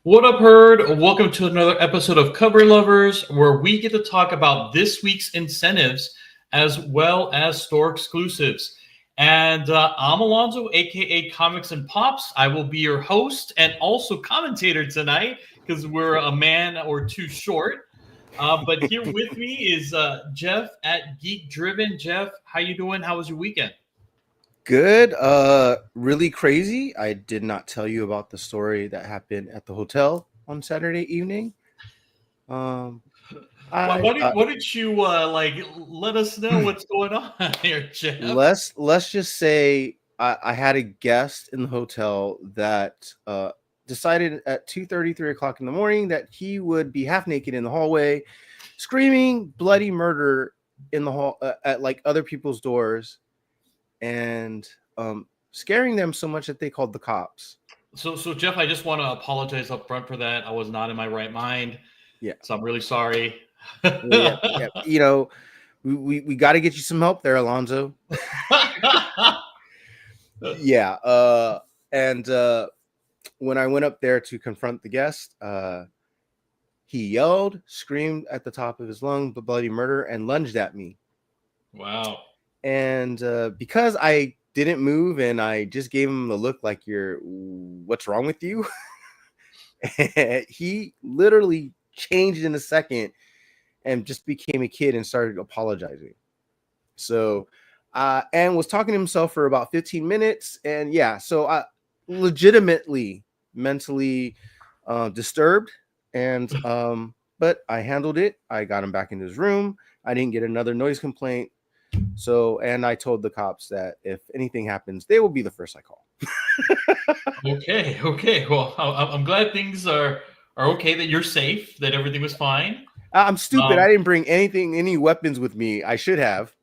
What up, Herd? Welcome to another episode of Cover Lovers, where we get to talk about this week's incentives as well as store exclusives. And I'm Alonzo, aka Comics and Pops. I will be your host and also commentator tonight because we're a man or two short. But here with me is Jeff at Geek Driven. Jeff, how you doing? How was your weekend? Good. Really crazy. I did not tell you about the story that happened at the hotel on Saturday evening. Um, Why, I why, did, why did you let us know what's going on here, Jeff? let's just say I had a guest in the hotel that decided at 2:30, 3 o'clock in the morning that he would be half naked in the hallway, screaming bloody murder in the hall at like other people's doors, and scaring them so much that they called the cops. So Jeff, I just want to apologize up front for that. I was not in my right mind, Yeah. so I'm really sorry. Yeah. You know, we got to get you some help there, Alonzo. Yeah. And when I went up there to confront the guest, he yelled, screamed at the top of his lung, "The bloody murder," and lunged at me. Wow. And because I didn't move and I just gave him the look like what's wrong with you? He literally changed in a second and just became a kid and started apologizing. So, and was talking to himself for about 15 minutes. And yeah, so I legitimately mentally disturbed. And, but I handled it. I got him back in his room. I didn't get another noise complaint. So, and I told the cops that if anything happens, they will be the first I call. Okay. Well, I'm glad things are okay. That you're safe. That everything was fine. I'm stupid. I didn't bring any weapons with me. I should have.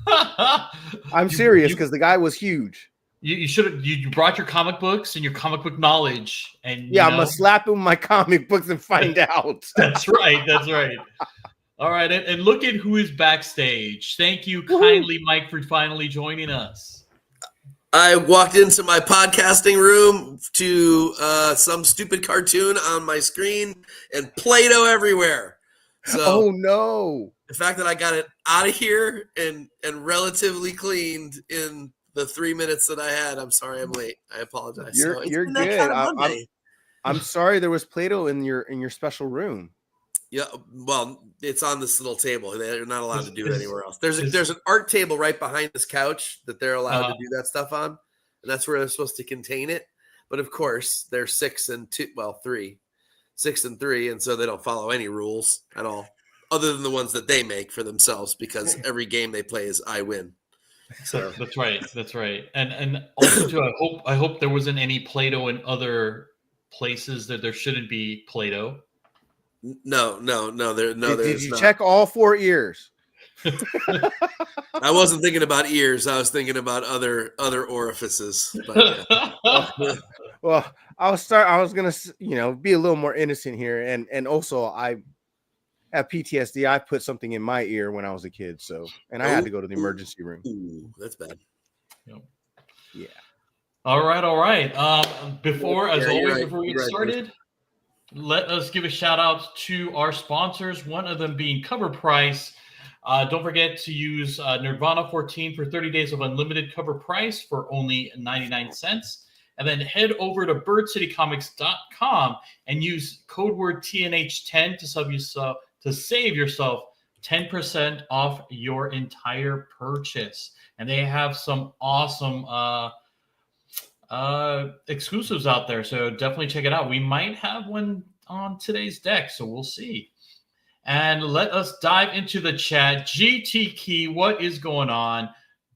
I'm serious because the guy was huge. You should have. You brought your comic books and your comic book knowledge, and yeah, I'm gonna slap him with my comic books and find out. That's right. All right, and look at who is backstage. Thank you kindly, Mike, for finally joining us. I walked into my podcasting room to some stupid cartoon on my screen and Play-Doh everywhere. So, oh no! The fact that I got it out of here and relatively cleaned in the 3 minutes that I had, I'm sorry I'm late. I apologize. You're good. I'm sorry there was Play-Doh in your special room. Yeah, well, it's on this little table. They're not allowed to do it anywhere else. There's an art table right behind this couch that they're allowed to do that stuff on, and that's where they're supposed to contain it. But of course, they're 6 and 3, and so they don't follow any rules at all, other than the ones that they make for themselves. Because every game they play is I win. So that's right. And also too, I hope there wasn't any Play-Doh in other places that there shouldn't be Play-Doh. No. Did you check all 4 ears? I wasn't thinking about ears. I was thinking about other orifices. But, yeah. Well, I was gonna, be a little more innocent here, and also I have PTSD. I put something in my ear when I was a kid, and I had to go to the emergency room. Ooh, that's bad. Yeah. All right. Before we get started, let us give a shout out to our sponsors, one of them being Cover Price. Don't forget to use Nirvana 14 for 30 days of unlimited cover price for only 99 cents. And then head over to birdcitycomics.com and use code word TNH10 to save yourself 10% off your entire purchase. And they have some awesome exclusives out there, so definitely check it out. We might have one on today's deck, so we'll see. And let us dive into the chat. GT Key, what is going on?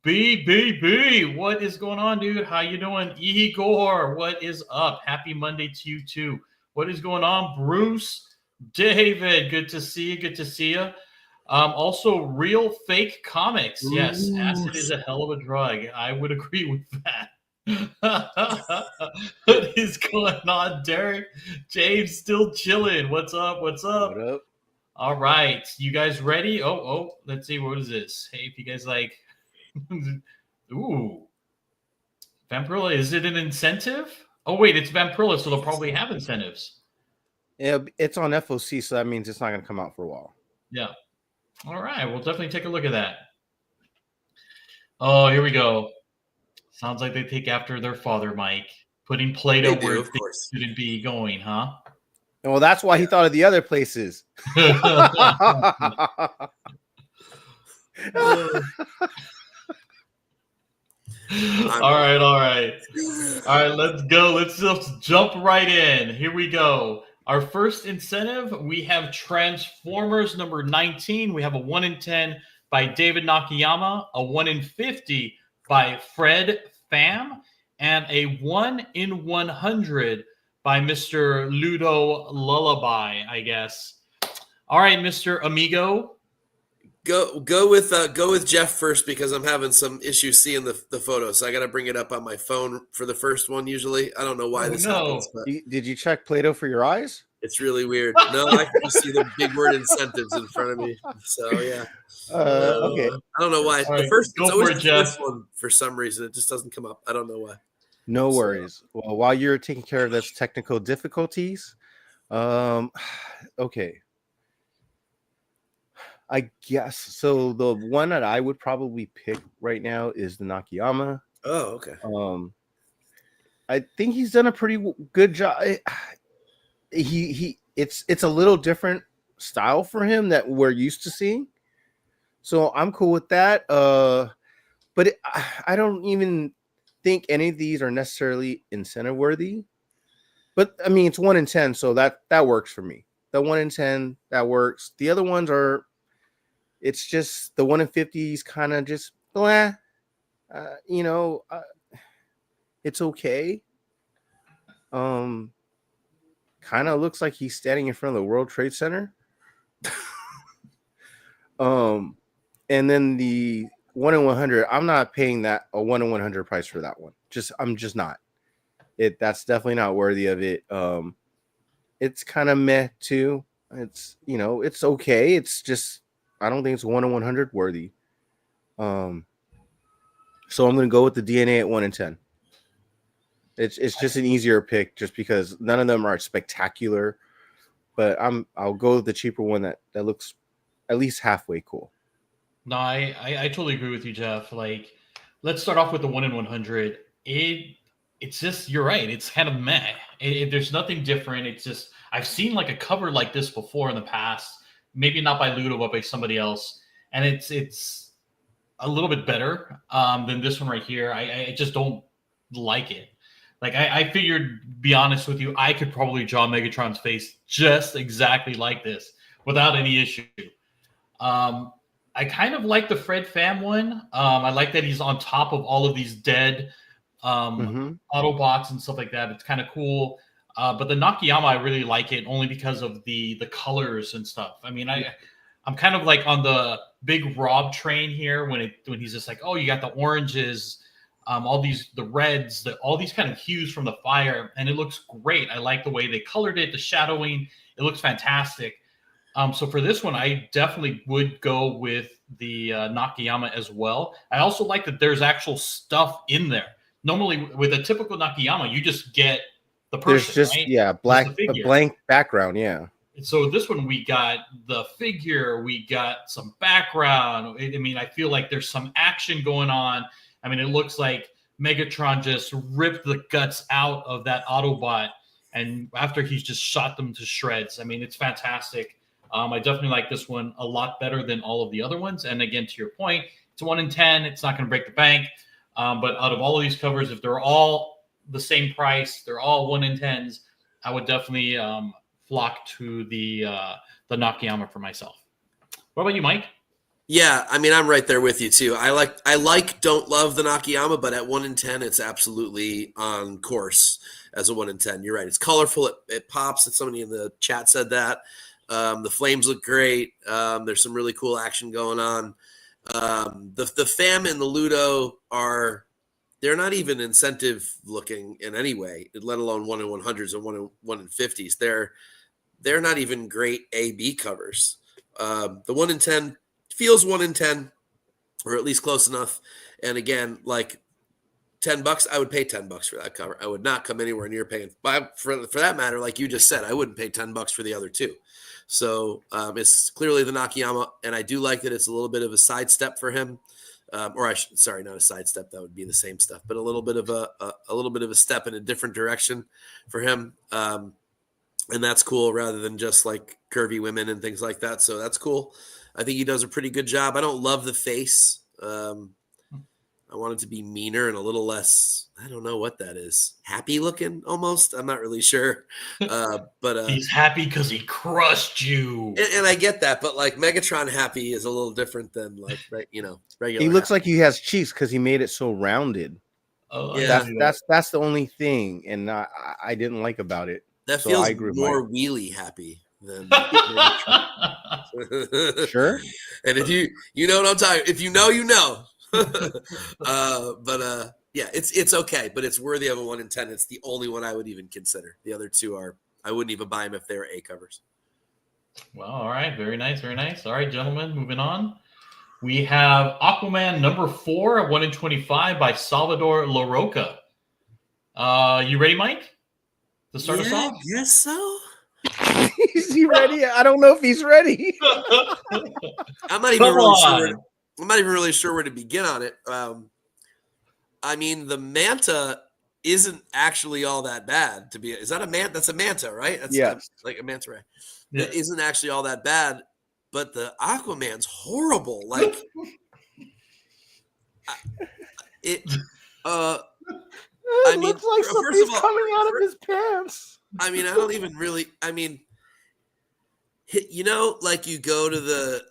BBB, what is going on, dude? How you doing? Igor, what is up? Happy Monday to you too. What is going on? Bruce, David, good to see you. Also, Real Fake Comics. Yes, acid is a hell of a drug. I would agree with that. What is going on, Derek? James still chilling. What's up? What up? All right, you guys ready? Oh, let's see. What is this? Hey, if you guys like, ooh, Vampirilla. Is it an incentive? Oh wait, it's Vampirilla, so they'll probably have incentives. It's on FOC, so that means it's not going to come out for a while. Yeah. All right. We'll definitely take a look at that. Oh, here we go. Sounds like they take after their father, Mike. Putting Play-Doh where things shouldn't be going, huh? Well, that's why he thought of the other places. All right. Let's go. Let's just jump right in. Here we go. Our first incentive, we have Transformers number 19. We have a 1 in 10 by David Nakayama, a 1 in 50 by Fred Pham, and a 1 in 100 by Mr. Ludo Lullaby, I guess. All right, Mr. Amigo. Go with Jeff first because I'm having some issues seeing the photo, so I got to bring it up on my phone for the first one. Usually, I don't know why this happens. But did you check Play-Doh for your eyes? It's really weird. No, I can just see the big word incentives in front of me. So yeah. Okay. I don't know why. All right, it's always the first one for some reason. It just doesn't come up. I don't know why. No worries. Well, while you're taking care of those technical difficulties, okay. I guess so. The one that I would probably pick right now is the Nakayama. Oh, okay. I think he's done a pretty good job. It's a little different style for him that we're used to seeing, so I'm cool with that. But I don't even think any of these are necessarily incentive worthy. But I mean, it's 1 in 10, so that works for me. The 1 in 10 that works. The other ones are. It's just the 1 in 50 is kind of just blah. It's okay. Kind of looks like he's standing in front of the World Trade Center. And then the 1 in 100, I'm not paying that a 1 in 100 price for that one. I'm just not. That's definitely not worthy of it. It's kind of meh too. It's it's okay. It's just I don't think it's 1 in 100 worthy. So I'm going to go with the DNA at 1 in 10. It's just an easier pick just because none of them are spectacular, but I'll go with the cheaper one that looks at least halfway cool. No, I totally agree with you, Jeff. Like, let's start off with the 1 in 100. It's just, you're right. It's kind of meh. There's nothing different. It's just, I've seen like a cover like this before in the past. Maybe not by Ludo, but by somebody else. And it's a little bit better than this one right here. I just don't like it. Like, I figured, be honest with you, I could probably draw Megatron's face just exactly like this without any issue. I kind of like the Fred Pham one. I like that he's on top of all of these dead Autobots and stuff like that. It's kind of cool. But the Nakayama, I really like it only because of the colors and stuff. I mean, I'm kind of like on the big Rob train here when he's just like, oh, you got the oranges, the reds, all these kind of hues from the fire, and it looks great. I like the way they colored it, the shadowing. It looks fantastic. So for this one, I definitely would go with the Nakayama as well. I also like that there's actual stuff in there. Normally, with a typical Nakayama, you just get the person. There's just right? a blank background. Yeah. So this one, we got the figure, we got some background. I mean, I feel like there's some action going on. I mean, it looks like Megatron just ripped the guts out of that Autobot, and after he's just shot them to shreds. I mean, it's fantastic. I definitely like this one a lot better than all of the other ones. And again, to your point, it's 1 in 10. It's not going to break the bank. But out of all of these covers, if they're all the same price, they're all 1 in 10s, I would definitely flock to the Nakayama for myself. What about you, Mike? Yeah, I mean, I'm right there with you too. Don't love the Nakayama, but at 1 in 10, it's absolutely on course as a 1 in 10. You're right. It's colorful. It pops. Somebody in the chat said that. The flames look great. There's some really cool action going on. The Pham and the Ludo they're not even incentive looking in any way, let alone 1 in 100s and 1 in 50s. They're not even great A/B covers. The 1 in 10 feels 1 in 10, or at least close enough. And again, like $10, I would pay $10 for that cover. I would not come anywhere near paying. For that matter, like you just said, I wouldn't pay $10 for the other two. So it's clearly the Nakayama, and I do like that it's a little bit of a sidestep for him. Not a sidestep. That would be the same stuff, but a little bit of a step in a different direction for him. And that's cool rather than just like curvy women and things like that. So that's cool. I think he does a pretty good job. I don't love the face. I want it to be meaner and a little less, I don't know what that is. Happy looking almost. I'm not really sure. But he's happy because he crushed you. And I get that, but like Megatron happy is a little different than like, regular. He looks happy. like he has cheeks because he made it so rounded. Oh, yeah. That's the only thing, and I didn't like about it. That so feels more wheelie happy than Sure. And if you know what I'm talking, if you know, you know. Yeah, it's okay, but it's worthy of a 1 in 10. It's the only one I would even consider. The other two I wouldn't even buy them if they were A covers. Well, all right, very nice, very nice. All right, gentlemen, moving on. We have Aquaman number 4 at 1 in 25 by Salvador Larroca. You ready, Mike? To start us off? Yes, so. Is he ready? I don't know if he's ready. I'm not even really sure. I'm not even really sure where to begin on it. I mean, the Manta isn't actually all that bad. Is that a Manta? That's a Manta, right? That's like a Manta ray. Yeah. It isn't actually all that bad, but the Aquaman's horrible. Like it. I mean, looks like something's coming out of his pants. I mean, I don't even really. I mean, like you go to the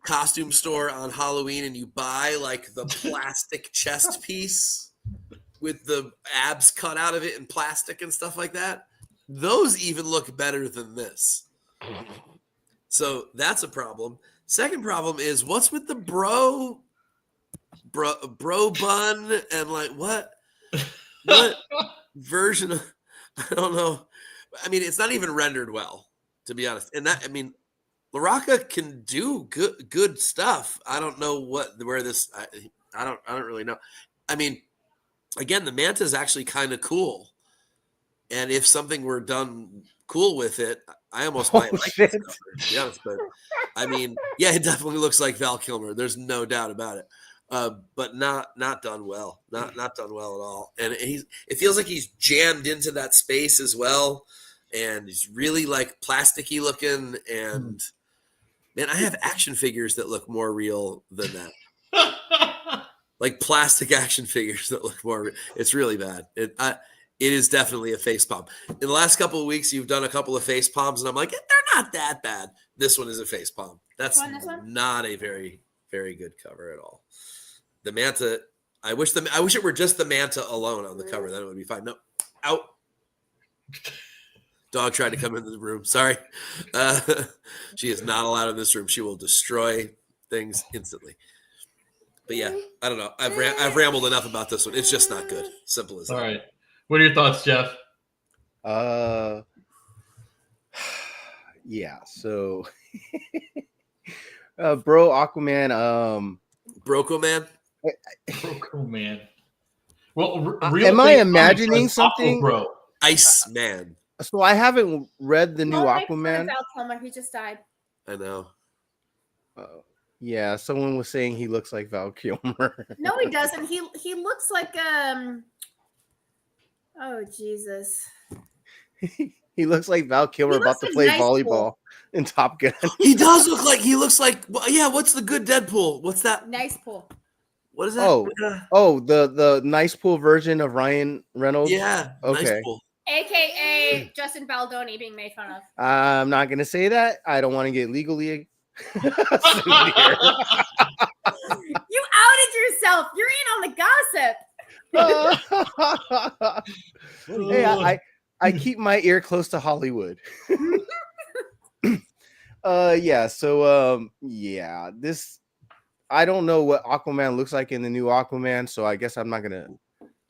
costume store on Halloween and you buy like the plastic chest piece with the abs cut out of it in plastic and stuff like that. Those even look better than this. So that's a problem. Second problem is what's with the bro bun and like what version of, I don't know. I mean, it's not even rendered well, to be honest. And that, I mean, Larroca can do good stuff. I don't know where this. I don't really know. I mean, again, the Manta is actually kind of cool, and if something were done cool with it, I almost might like this cover, to be honest. But I mean, yeah, it definitely looks like Val Kilmer. There's no doubt about it. But not done well. Not done well at all. And it feels like he's jammed into that space as well, and he's really like plasticky looking and. Man, I have action figures that look more real than that. Like plastic action figures that look more real. It's really bad. It is definitely a face palm. In the last couple of weeks, you've done a couple of face palms, and I'm like, they're not that bad. This one is a face palm. That's not a very, very good cover at all. The Manta, I wish it were just the Manta alone on the cover. Then it would be fine. No, out. Dog tried to come into the room. Sorry. She is not allowed in this room. She will destroy things instantly. But yeah, I don't know. I've rambled enough about this one. It's just not good. Simple as that. All right. What are your thoughts, Jeff? Yeah. So, bro, Aquaman. Brocoman. Brocoman. Well, am I imagining something? Bro. Iceman. So I haven't read the new Aquaman. Val Kilmer, he just died. I know. Yeah, someone was saying he looks like Val Kilmer. No, he doesn't. He looks like oh Jesus. He looks like Val Kilmer about to play volleyball in Top Gun. He does look like yeah. What's the good Deadpool? What's that? Nice Pool. What is that? The Nice Pool version of Ryan Reynolds. Yeah. Okay. Nice Pool. AKA Justin Baldoni being made fun of. I'm not gonna say that. I don't want to get legally. You outed yourself. You're in on the gossip. Hey, I keep my ear close to Hollywood. Yeah. So yeah, this I don't know what Aquaman looks like in the new Aquaman, so I guess I'm not gonna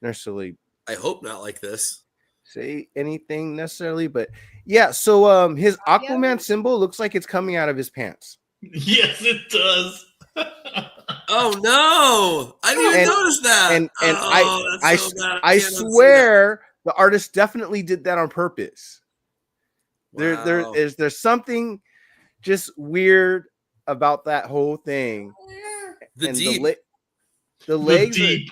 necessarily. I hope not like this. Say anything necessarily, but yeah. So his Aquaman symbol looks like it's coming out of his pants. Yes, it does. Oh no! I didn't even And- notice that. and oh, I that's so bad. I can't unsee that. swear the artist definitely did that on purpose. Wow. There's something just weird about that whole thing. The And deep. the legs deep.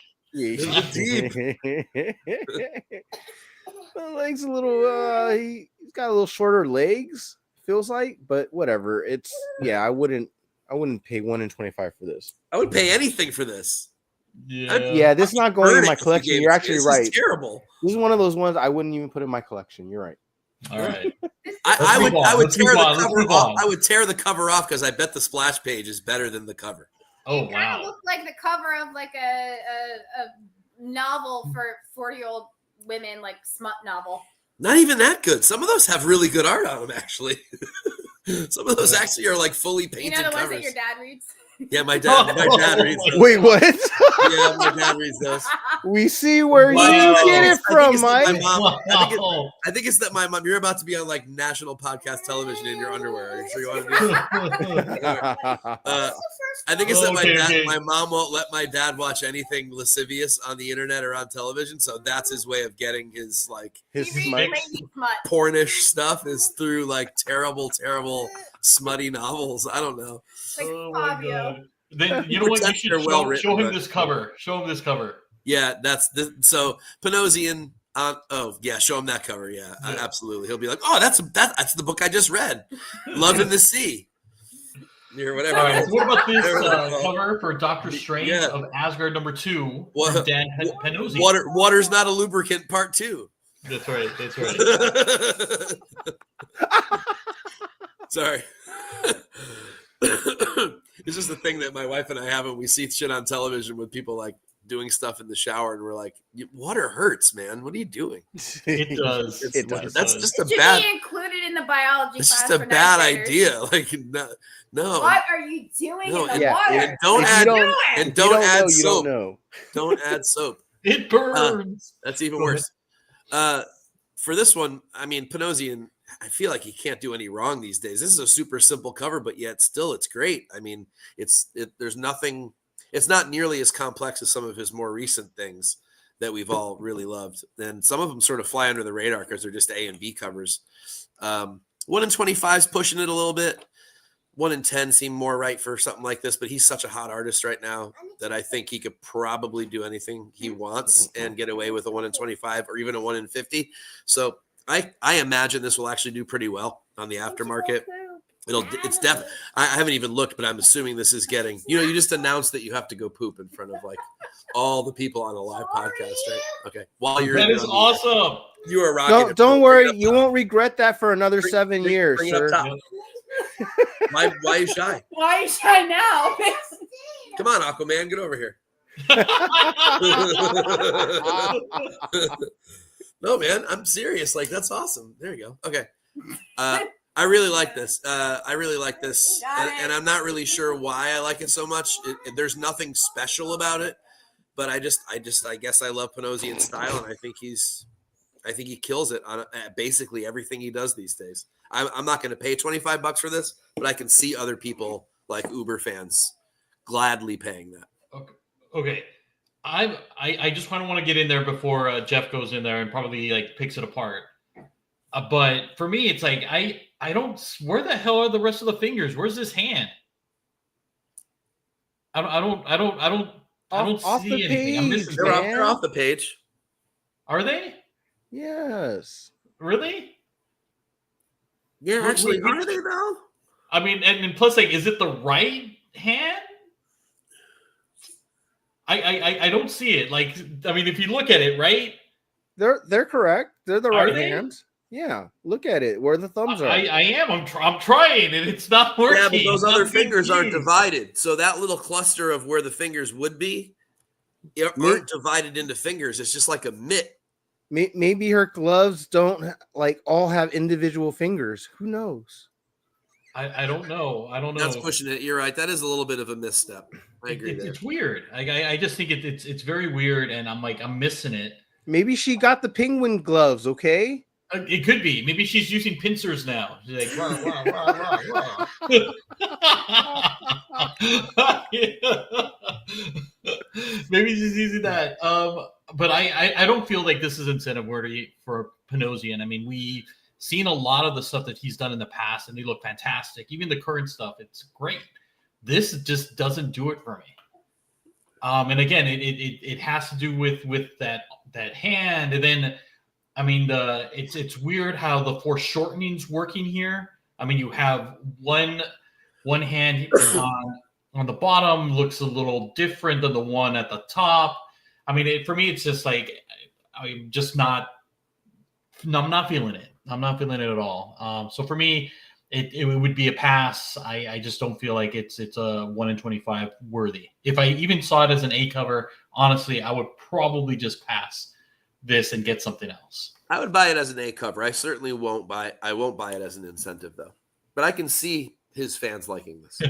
The legs a little he's got a little shorter legs, feels like, but whatever. It's I wouldn't pay 1 in 25 for this. I would pay anything for this. Yeah, this is not going in my collection. You're actually right. This is terrible. This is one of those ones I wouldn't even put in my collection. You're right. All right. I would Let's tear move the on, let's cover move off. on. I would tear the cover off because I bet the splash page is better than the cover. Oh Kind of wow. looked like the cover of like a novel for 40-year-old women, like smut novel. Not even that good. Some of those have really good art on them, actually. Some of those actually are like fully painted You know the ones covers. that your dad reads? Yeah, my dad reads those. Wait, what? Yeah, my dad reads those. We see where Wow. you get it I think from, it's my Mike. mom. Wow. I think it's that my mom. You're about to be on like national podcast television in your underwear. Are you sure you want to do that? I think it's that my mom won't let my dad watch anything lascivious on the internet or on television, so that's his way of getting his like His He reads smut. lady smut. pornish stuff is through like terrible smutty novels. I don't know. Like Oh my Fabio. God. Then you know what? You Pretend should they're show, well-written, show him but- this cover. Show him this cover. Yeah, that's the so Panosian. Oh yeah, show him that cover. Yeah, Yeah. absolutely. He'll be like, oh, that's the book I just read, Love in the Sea, or whatever. All right. So what about this Whatever they're called. cover for Doctor Strange Yeah. of Asgard #2 What- from Dan Panozzi? Water's not a lubricant. Part 2. That's right. That's right. Sorry. It's just a thing that my wife and I have when we see shit on television with people like doing stuff in the shower, and we're like, water hurts, man. What are you doing? It does. It does. That's just a Should bad. be included in the biology It's class. just a for bad ninth graders. idea. Like no. What are you doing No, in the yeah, water? And don't If you add don't- and If don't you don't add know, you soap. don't know. Don't add soap. It burns. That's even Go ahead. worse. For this one, I mean, Panosian, I feel like he can't do any wrong these days. This is a super simple cover, but yet still it's great. I mean, there's nothing, it's not nearly as complex as some of his more recent things that we've all really loved. And some of them sort of fly under the radar because they're just A and B covers. 1 in 25 is pushing it a little bit. 1 in 10 seem more right for something like this, but he's such a hot artist right now that I think he could probably do anything he wants and get away with a 1 in 25 or even a 1 in 50. So I imagine this will actually do pretty well on the aftermarket. I haven't even looked, but I'm assuming this is getting, you just announced that you have to go poop in front of like all the people on a live podcast, right? Okay. While you're That is awesome. You are rocking. it. Don't Bring worry, it up you top. won't regret that for another 7 years, Bring it up sir. top. Why are you shy? Why are you shy now? Come on, Aquaman, get over here. No, man, I'm serious. Like, that's awesome. There you go. Okay. I really like this. And I'm not really sure why I like it so much. There's nothing special about it, but I guess I love Panosian's style, and I think he kills it on basically everything he does these days. I'm not going to pay $25 for this, but I can see other people like Uber fans gladly paying that. Okay. I just kind of want to get in there before Jeff goes in there and probably like picks it apart. But for me, it's like I don't. Where the hell are the rest of the fingers? Where's this hand? I don't Off see the anything. I'm missing page, They're something. off the page. Are they Yes. really? Yeah, Wait, actually, wait, are they though? I mean, and plus, like, is it the right hand? I don't see it. Like, I mean, if you look at it, right? They're correct. They're the Are right they? hands. Yeah. Look at it. Where the thumbs are. I am. I'm trying, and it's not working. Yeah, but those I'm other fingers aren't confused. divided. So that little cluster of where the fingers would be aren't divided into fingers. It's just like a mitt. Maybe her gloves don't like all have individual fingers. Who knows? I don't know. I don't know. That's pushing it. You're right. That is a little bit of a misstep. I agree It's, there. it's weird. I just think it's very weird, and I'm missing it. Maybe she got the penguin gloves. Okay. It could be. Maybe she's using pincers now. She's like, rah, rah, rah, rah, rah. Maybe she's using that. But I don't feel like this is incentive worthy for Panosian. I mean, we've seen a lot of the stuff that he's done in the past, and they look fantastic. Even the current stuff, it's great. This just doesn't do it for me. And again, it has to do with that hand, and then I mean it's weird how the foreshortening's working here. I mean, you have one hand on the bottom looks a little different than the one at the top. I mean, for me, it's just like I'm not feeling it. I'm not feeling it at all. So for me, it would be a pass. I just don't feel like it's a 1 in 25 worthy. If I even saw it as an A cover, honestly, I would probably just pass this and get something else. I would buy it as an A cover. I certainly won't buy it. I won't buy it as an incentive though. But I can see his fans liking this.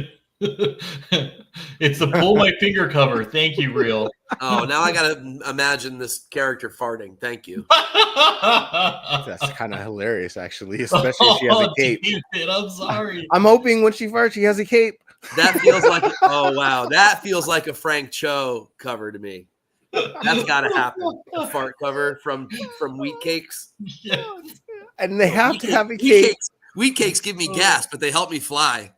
It's the pull my finger cover. Thank you, Real. Oh, now I gotta imagine this character farting. Thank you. That's kind of hilarious, actually, especially if she has a cape. David, I'm sorry. I'm hoping when she farts, she has a cape. That feels like that feels like a Frank Cho cover to me. That's got to happen. A fart cover from Wheat Cakes. Yeah. And they have to have a cape. Wheat Cakes give me gas, but they help me fly.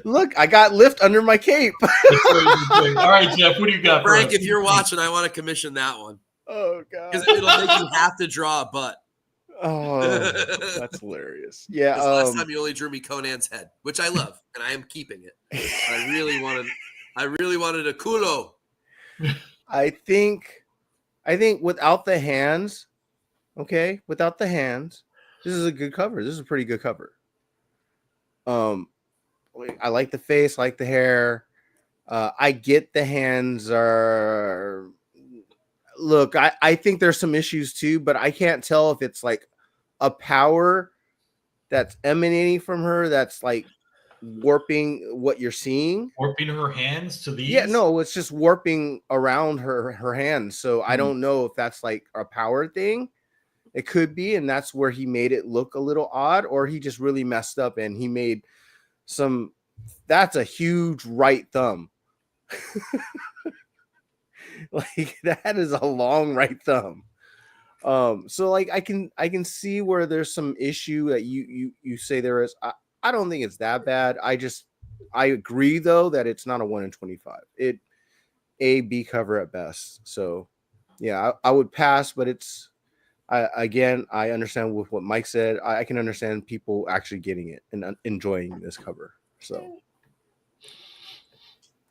Look, I got lift under my cape. All right, Jeff, what do you got? Frank, if you're watching, I want to commission that one. Oh, God. Because it'll make you have to draw a butt. Oh, that's hilarious. Yeah. Last time you only drew me Conan's head, which I love, and I am keeping it. I really wanted a culo. I think without the hands, okay, without the hands, this is a good cover. This is a pretty good cover. I like the face, like the hair. I get the hands are. Look, I think there's some issues too, but I can't tell if it's like a power that's emanating from her that's like warping what you're seeing. Warping her hands to these? Yeah, no, it's just warping around her hands. So I don't know if that's like a power thing. It could be, and that's where he made it look a little odd, or he just really messed up and he made some. That's a huge right thumb. Like that is a long right thumb. So like I can see where there's some issue that you say there is. I don't think it's that bad. I agree though that it's not a 1 in 25. It A B cover at best. So yeah, I would pass, but it's I understand with what Mike said. I can understand people actually getting it and enjoying this cover. So.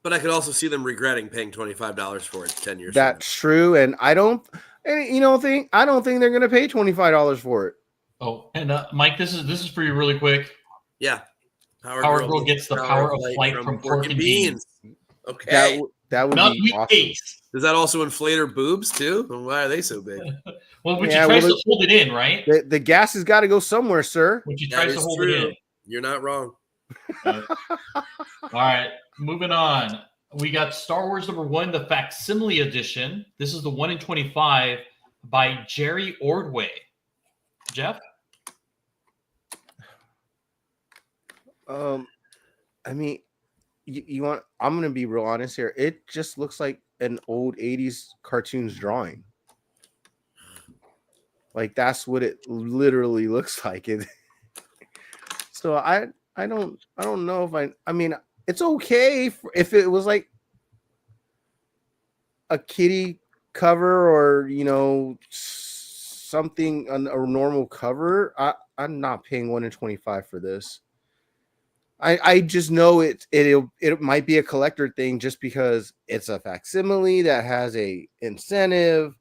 But I could also see them regretting paying $25 for it 10 years. That's true, and I don't think they're gonna pay $25 for it. Oh, and Mike, this is for you really quick. Yeah, Power Girl gets the power of flight from pork and beans. Okay, that would not be awesome. Cakes. Does that also inflate her boobs too? Why are they so big? Well, when she tries to hold it in, right? The gas has got to go somewhere, sir. When she tries to hold it in. You're not wrong. All right, moving on. We got Star Wars #1, the facsimile edition. This is the 1 in 25 by Jerry Ordway. Jeff? I mean, you want? I'm gonna be real honest here. It just looks like an old 80s cartoons drawing. Like that's what it literally looks like. It. So I don't know if I mean it's okay if it was like a kitty cover or something a normal cover. I'm not paying 1 in 25 for this. I just know it might be a collector thing just because it's a facsimile that has a incentive.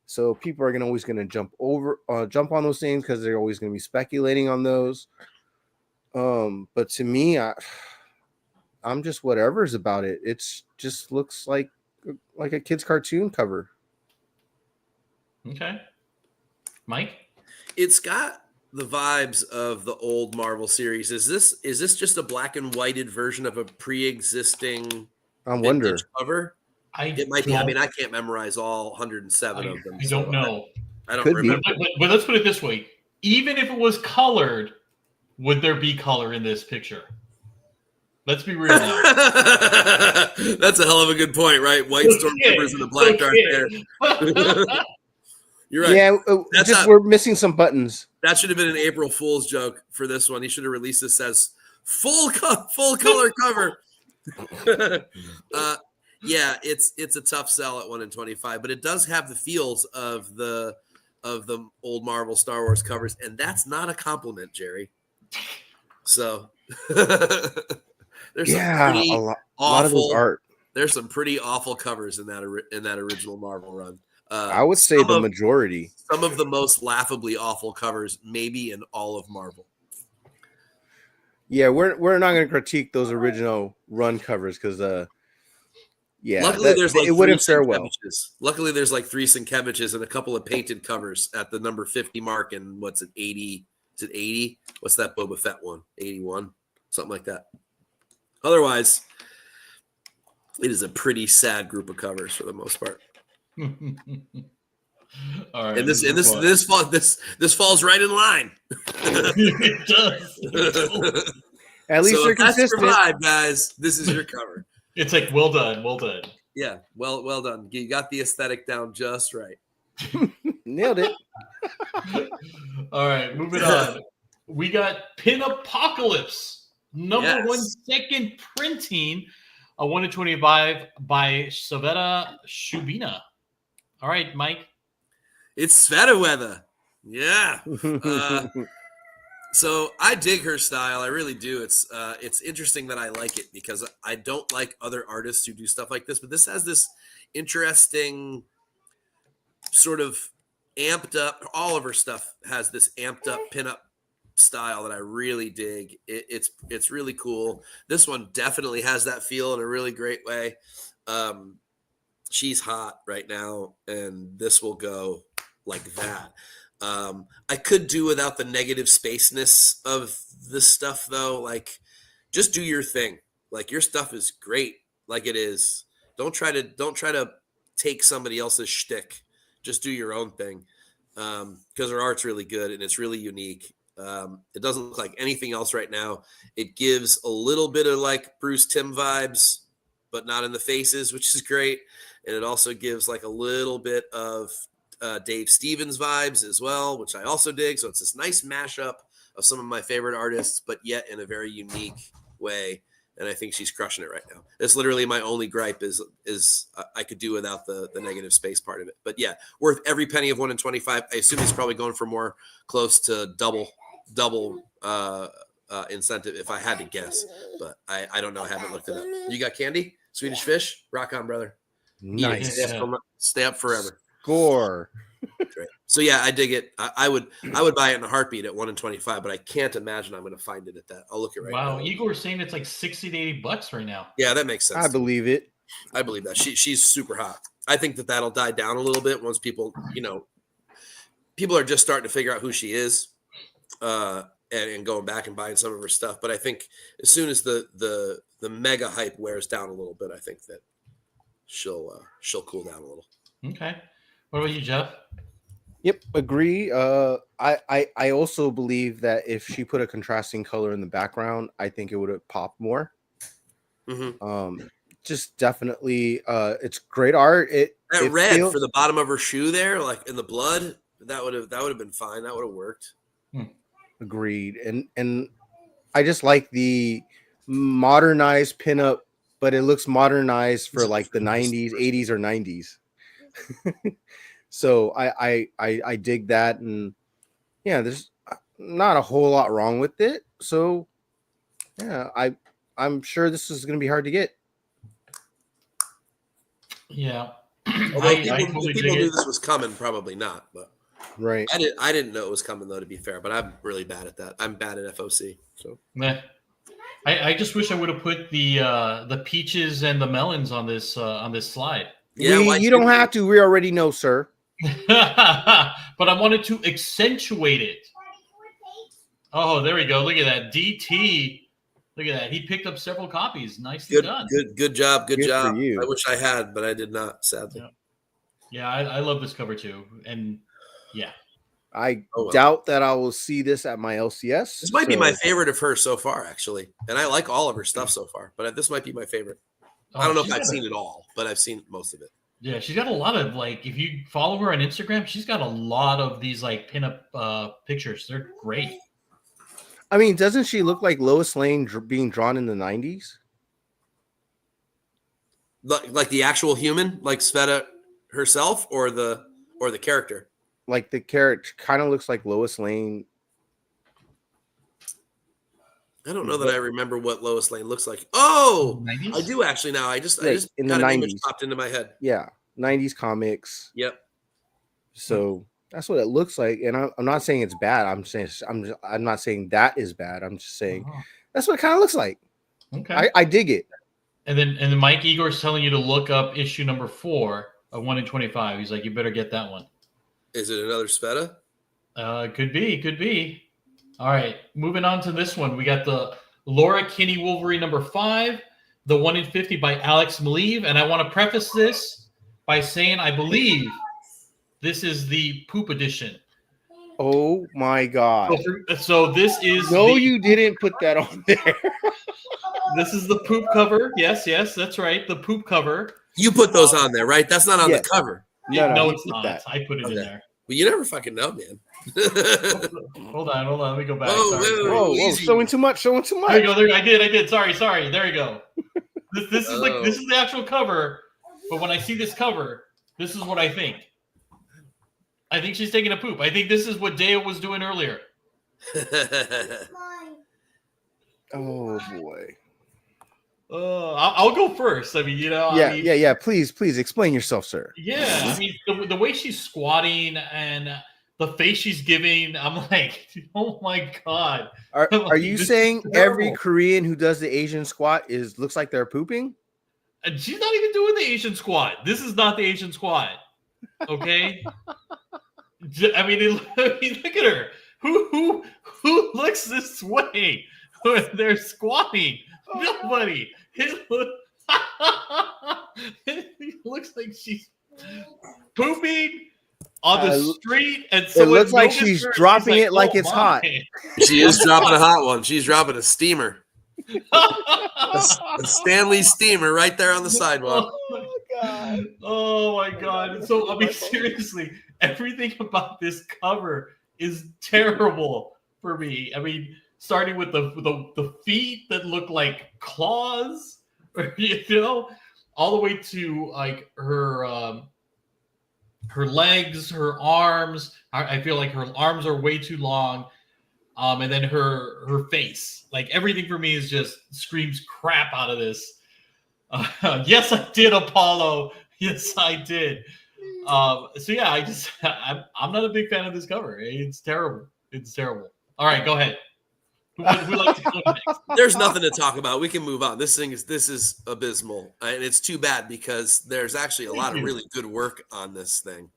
So people are always going to jump on those things because they're always going to be speculating on those. But to me, I'm just whatever's about it. It's just looks like a kid's cartoon cover. Okay. Mike? It's got the vibes of the old Marvel series. Is this just a black and whited version of a pre-existing cover? It might be. I mean, I can't memorize all 107 of them. I don't know. I don't Could be. remember. But let's put it this way: even if it was colored, would there be color in this picture? Let's be real now. That's a hell of a good point, right? White stormtroopers and a black Darth Vader. You're right. Yeah, we're missing some buttons. That should have been an April Fool's joke for this one. He should have released this as full color cover. Yeah, it's a tough sell at 1 in 25, but it does have the feels of the old Marvel Star Wars covers, and that's not a compliment, Jerry. So there's a lot of those art. There's some pretty awful covers in that original Marvel run. I would say the majority. Some of the most laughably awful covers, maybe in all of Marvel. Yeah, we're not going to critique those original run covers because luckily there's like it wouldn't fare well. Luckily there's like 3 Sienkiewicz's and a couple of painted covers at the number 50 mark, and what's it, 80? Is it 80? What's that Boba Fett one? 81, something like that. Otherwise, it is a pretty sad group of covers for the most part. All right, and this falls right in line. It does. At least they're consistent, guys. This is your cover. It's like well done. Yeah, well done. You got the aesthetic down just right. Nailed it. All right, moving on. We got Pin Apocalypse, number 1 second printing, a 1 in 25 by Saveta Shubina. All right, Mike. It's Sveta weather. Yeah. So I dig her style. I really do. It's interesting that I like it because I don't like other artists who do stuff like this, but this has this interesting sort of amped up. All of her stuff has this amped up pinup style that I really dig. It's really cool. This one definitely has that feel in a really great way. She's hot right now, and this will go like that. I could do without the negative spaceness of this stuff, though. Like, just do your thing. Like, your stuff is great, like it is. Don't try to take somebody else's shtick. Just do your own thing, because her art's really good and it's really unique. It doesn't look like anything else right now. It gives a little bit of like Bruce Timm vibes, but not in the faces, which is great. And it also gives like a little bit of Dave Stevens vibes as well, which I also dig. So it's this nice mashup of some of my favorite artists, but yet in a very unique way. And I think she's crushing it right now. That's literally my only gripe is I could do without the negative space part of it. But yeah, worth every penny of 1 in 25. I assume he's probably going for more close to double incentive if I had to guess. But I don't know. I haven't looked it up. You got candy? Swedish fish? Rock on, brother. Nice. Stay up forever. Score. Right. So yeah, I dig it. I would buy it in a heartbeat at 1 in 25, but I can't imagine I'm going to find it at that. I'll look it right now. Wow, Igor's saying it's like $60 to $80 right now. Yeah, that makes sense. I believe it. I believe that. She's super hot. I think that'll die down a little bit once people are just starting to figure out who she is, and going back and buying some of her stuff. But I think as soon as the mega hype wears down a little bit, I think that she'll cool down a little. Okay. What about you, Jeff? Yep, agree. I also believe that if she put a contrasting color in the background, I think it would have popped more. Mm-hmm. Just definitely, it's great art. It red for the bottom of her shoe there, like in the blood, that would have been fine. That would have worked. Agreed. And I just like the modernized pinup, but it looks modernized for like the 90s, 80s, or 90s. So I dig that, and yeah, there's not a whole lot wrong with it. So yeah, I'm sure this is going to be hard to get. Yeah. Although people knew this was coming, probably not, but right. I didn't know it was coming, though, to be fair, but I'm really bad at that. I'm bad at FOC. So I just wish I would have put the peaches and the melons on this slide. Yeah, you don't have to. We already know, sir. But I wanted to accentuate it. Oh, there we go. Look at that. DT. Look at that. He picked up several copies. Nicely done. Good job. Good job. I wish I had, but I did not, sadly. Yeah, I love this cover too. And Yeah. I doubt that I will see this at my LCS. This might be my favorite of her so far, actually. And I like all of her stuff so far, but this might be my favorite. I don't know if I've seen it all, but I've seen most of it. Yeah, she's got a lot of, like, if you follow her on Instagram, she's got a lot of these, like, pinup pictures. They're great. I mean, doesn't she look like Lois Lane being drawn in the 90s? Like the actual human, like Sveta herself, or the character? Like the character kind of looks like Lois Lane. I don't know that I remember what Lois Lane looks like. Oh, 90s? I do actually now. I just in got the an 90s. image popped into my head. Yeah, 90s comics. Yep. So that's what it looks like, and I'm not saying it's bad. I'm not saying that is bad. I'm just saying that's what it kind of looks like. Okay. I dig it. And then Mike Igor's telling you to look up issue number 4 of 1 in 25. He's like, you better get that one. Is it another Sveta? Could be. All right, moving on to this one. We got the Laura Kinney Wolverine number 5, the 1 in 50 by Alex Maleev. And I want to preface this by saying I believe this is the poop edition. Oh my god! So this is you didn't put that on there. This is the poop cover. Yes, that's right. The poop cover. You put those on there, right? That's not on the cover. No, it's not. I put it in there. Well, you never fucking know, man. Hold on. Let me go back. Whoa, showing too much. There you go. I did. Sorry. There you go. This is this is the actual cover. But when I see this cover, this is what I think. I think she's taking a poop. I think this is what Deo was doing earlier. Oh boy. I'll go first. I mean, Yeah. Please explain yourself, sir. Yeah, I mean, the way she's squatting and the face she's giving, I'm like, oh my god. Are you saying every Korean who does the Asian squat looks like they're pooping? And she's not even doing the Asian squat. This is not the Asian squat. Okay. I mean, look at her. Who looks this way when they're squatting? Nobody. It looks like she's pooping on the street, and so it looks like she's dropping it like it's hot. She is dropping a hot one. She's dropping a steamer. A Stanley steamer right there on the sidewalk. Oh my god. So I mean, seriously, everything about this cover is terrible for me. I mean, starting with the feet that look like claws, all the way to like her legs, her arms. I feel like her arms are way too long. And then her face, like everything for me is just screams crap out of this. Yes, I did, Apollo. Yes, I did. So yeah, I'm not a big fan of this cover. It's terrible. All right, go ahead. Who would like to go next? There's nothing to talk about. We can move on. This is abysmal, and it's too bad because there's actually a lot of really good work on this thing.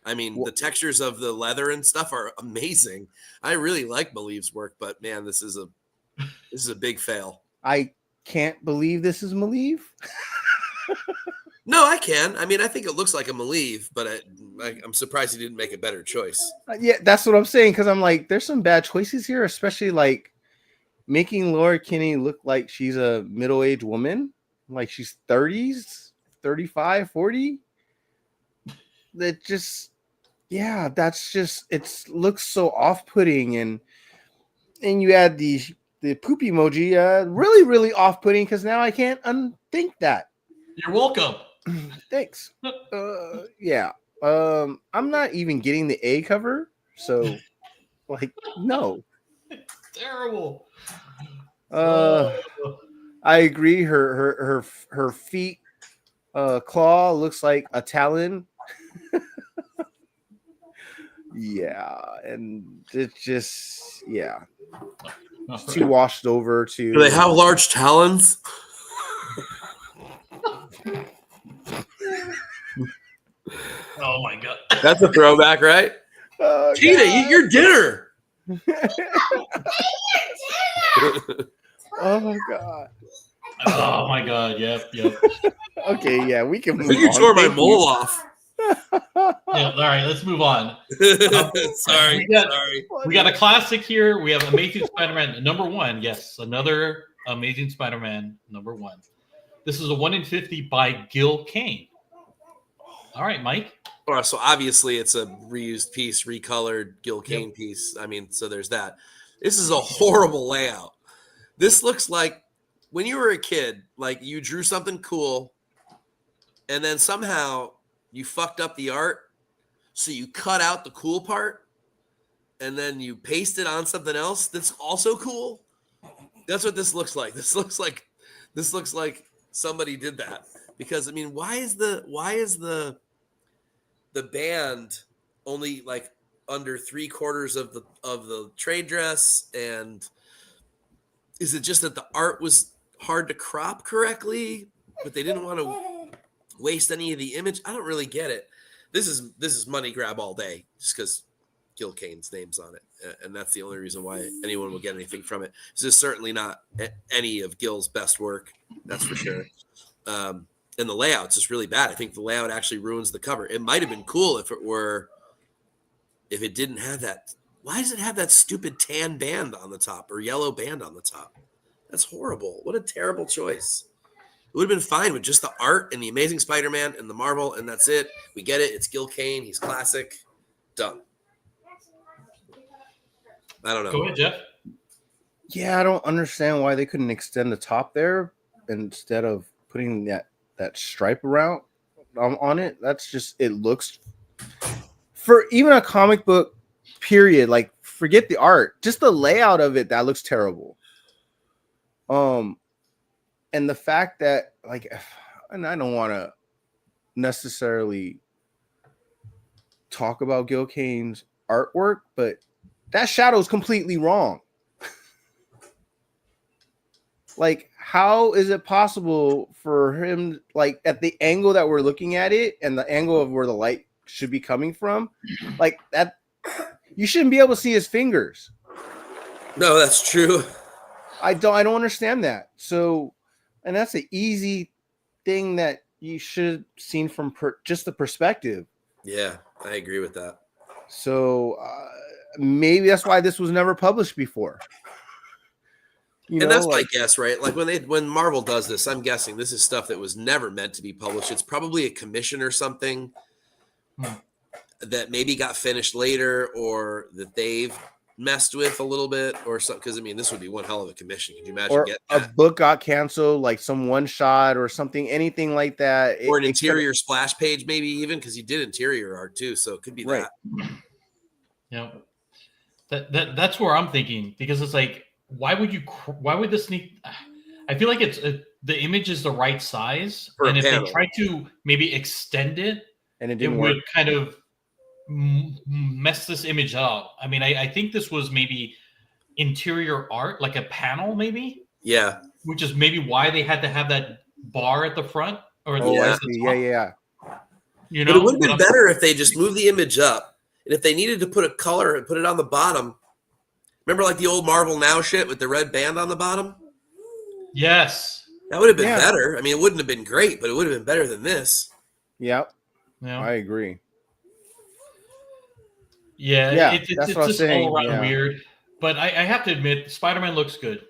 I mean, the textures of the leather and stuff are amazing. I really like Maleev's work, but man, this is a big fail. I can't believe this is Maleev. No, I can. I mean, I think it looks like a Maleev, but I'm surprised he didn't make a better choice. Yeah, that's what I'm saying, because I'm like, there's some bad choices here, especially like making Laura Kinney look like she's a middle-aged woman, like she's 30s, 35, 40. That just, yeah, that's just, it looks so off-putting, and you add the poop emoji, really, really off-putting, because now I can't unthink that. You're welcome. Thanks. Yeah. I'm not even getting the A cover, so like no. Terrible. I agree. Her feet claw looks like a talon. Yeah, and it's just it's too washed over. Do they have large talons? Oh my god, that's a throwback, right? Oh, Gina, eat your dinner. Oh my god. Oh my god. Yep. Okay, yeah, we can move You on. tore my mole off. All right, let's move on. Sorry. We got a classic here. We have Amazing Spider-Man #1. Yes, another Amazing Spider-Man #1. This is a 1 in 50 by Gil Kane. All right, Mike. All right, so obviously it's a reused piece, recolored Gil Kane piece. I mean, so there's that. This is a horrible layout. This looks like when you were a kid, like you drew something cool, and then somehow you fucked up the art, so you cut out the cool part, and then you paste it on something else that's also cool. That's what this looks like. This looks like somebody did that. Because I mean, why is the band only like under 3/4 of the trade dress, and is it just that the art was hard to crop correctly, but they didn't want to waste any of the image? I don't really get it. This is money grab all day, just because Gil Kane's name's on it, and that's the only reason why anyone will get anything from it. This is certainly not any of Gil's best work, that's for sure. And the layout's just really bad. I think the layout actually ruins the cover. It might have been cool if it didn't have that. Why does it have that stupid tan band on the top or yellow band on the top? That's horrible. What a terrible choice. It would have been fine with just the art and the Amazing Spider-Man and the Marvel, and that's it. We get it. It's Gil Kane. He's classic. Done. I don't know. Go ahead, Jeff. Yeah, I don't understand why they couldn't extend the top there instead of putting that stripe around on it. That's just, it looks, for even a comic book period, like forget the art, just the layout of it, that looks terrible. And the fact that, like, and I don't want to necessarily talk about Gil Kane's artwork, but that shadow is completely wrong. Like, how is it possible for him, like, at the angle that we're looking at it and the angle of where the light should be coming from, like that, you shouldn't be able to see his fingers. No, that's true. I don't understand that. So, and that's an easy thing that you should have seen from just the perspective. Yeah, I agree with that. So maybe that's why this was never published before. And that's my guess, right? Like when Marvel does this, I'm guessing this is stuff that was never meant to be published. It's probably a commission or something that maybe got finished later, or that they've messed with a little bit, or something. Because I mean, this would be one hell of a commission. Could you imagine? Or getting a book got canceled, like some one shot or something, anything like that, or an interior splash page, maybe even, because he did interior art too. So it could be right. that. Yeah, that's where I'm thinking, because it's like, why would this need? I feel like the image is the right size, and if they try to maybe extend it, and it would kind of mess this image up. I mean, I think this was maybe interior art, like a panel, maybe. Yeah, which is maybe why they had to have that bar at the front, or yeah. You know, but it would have been better if they just moved the image up, and if they needed to put a color and put it on the bottom. Remember, like the old Marvel Now shit with the red band on the bottom? Yes. That would have been better. I mean, it wouldn't have been great, but it would have been better than this. Yep. Yeah. I agree. Yeah, it's just all around weird. But I have to admit, Spider-Man looks good.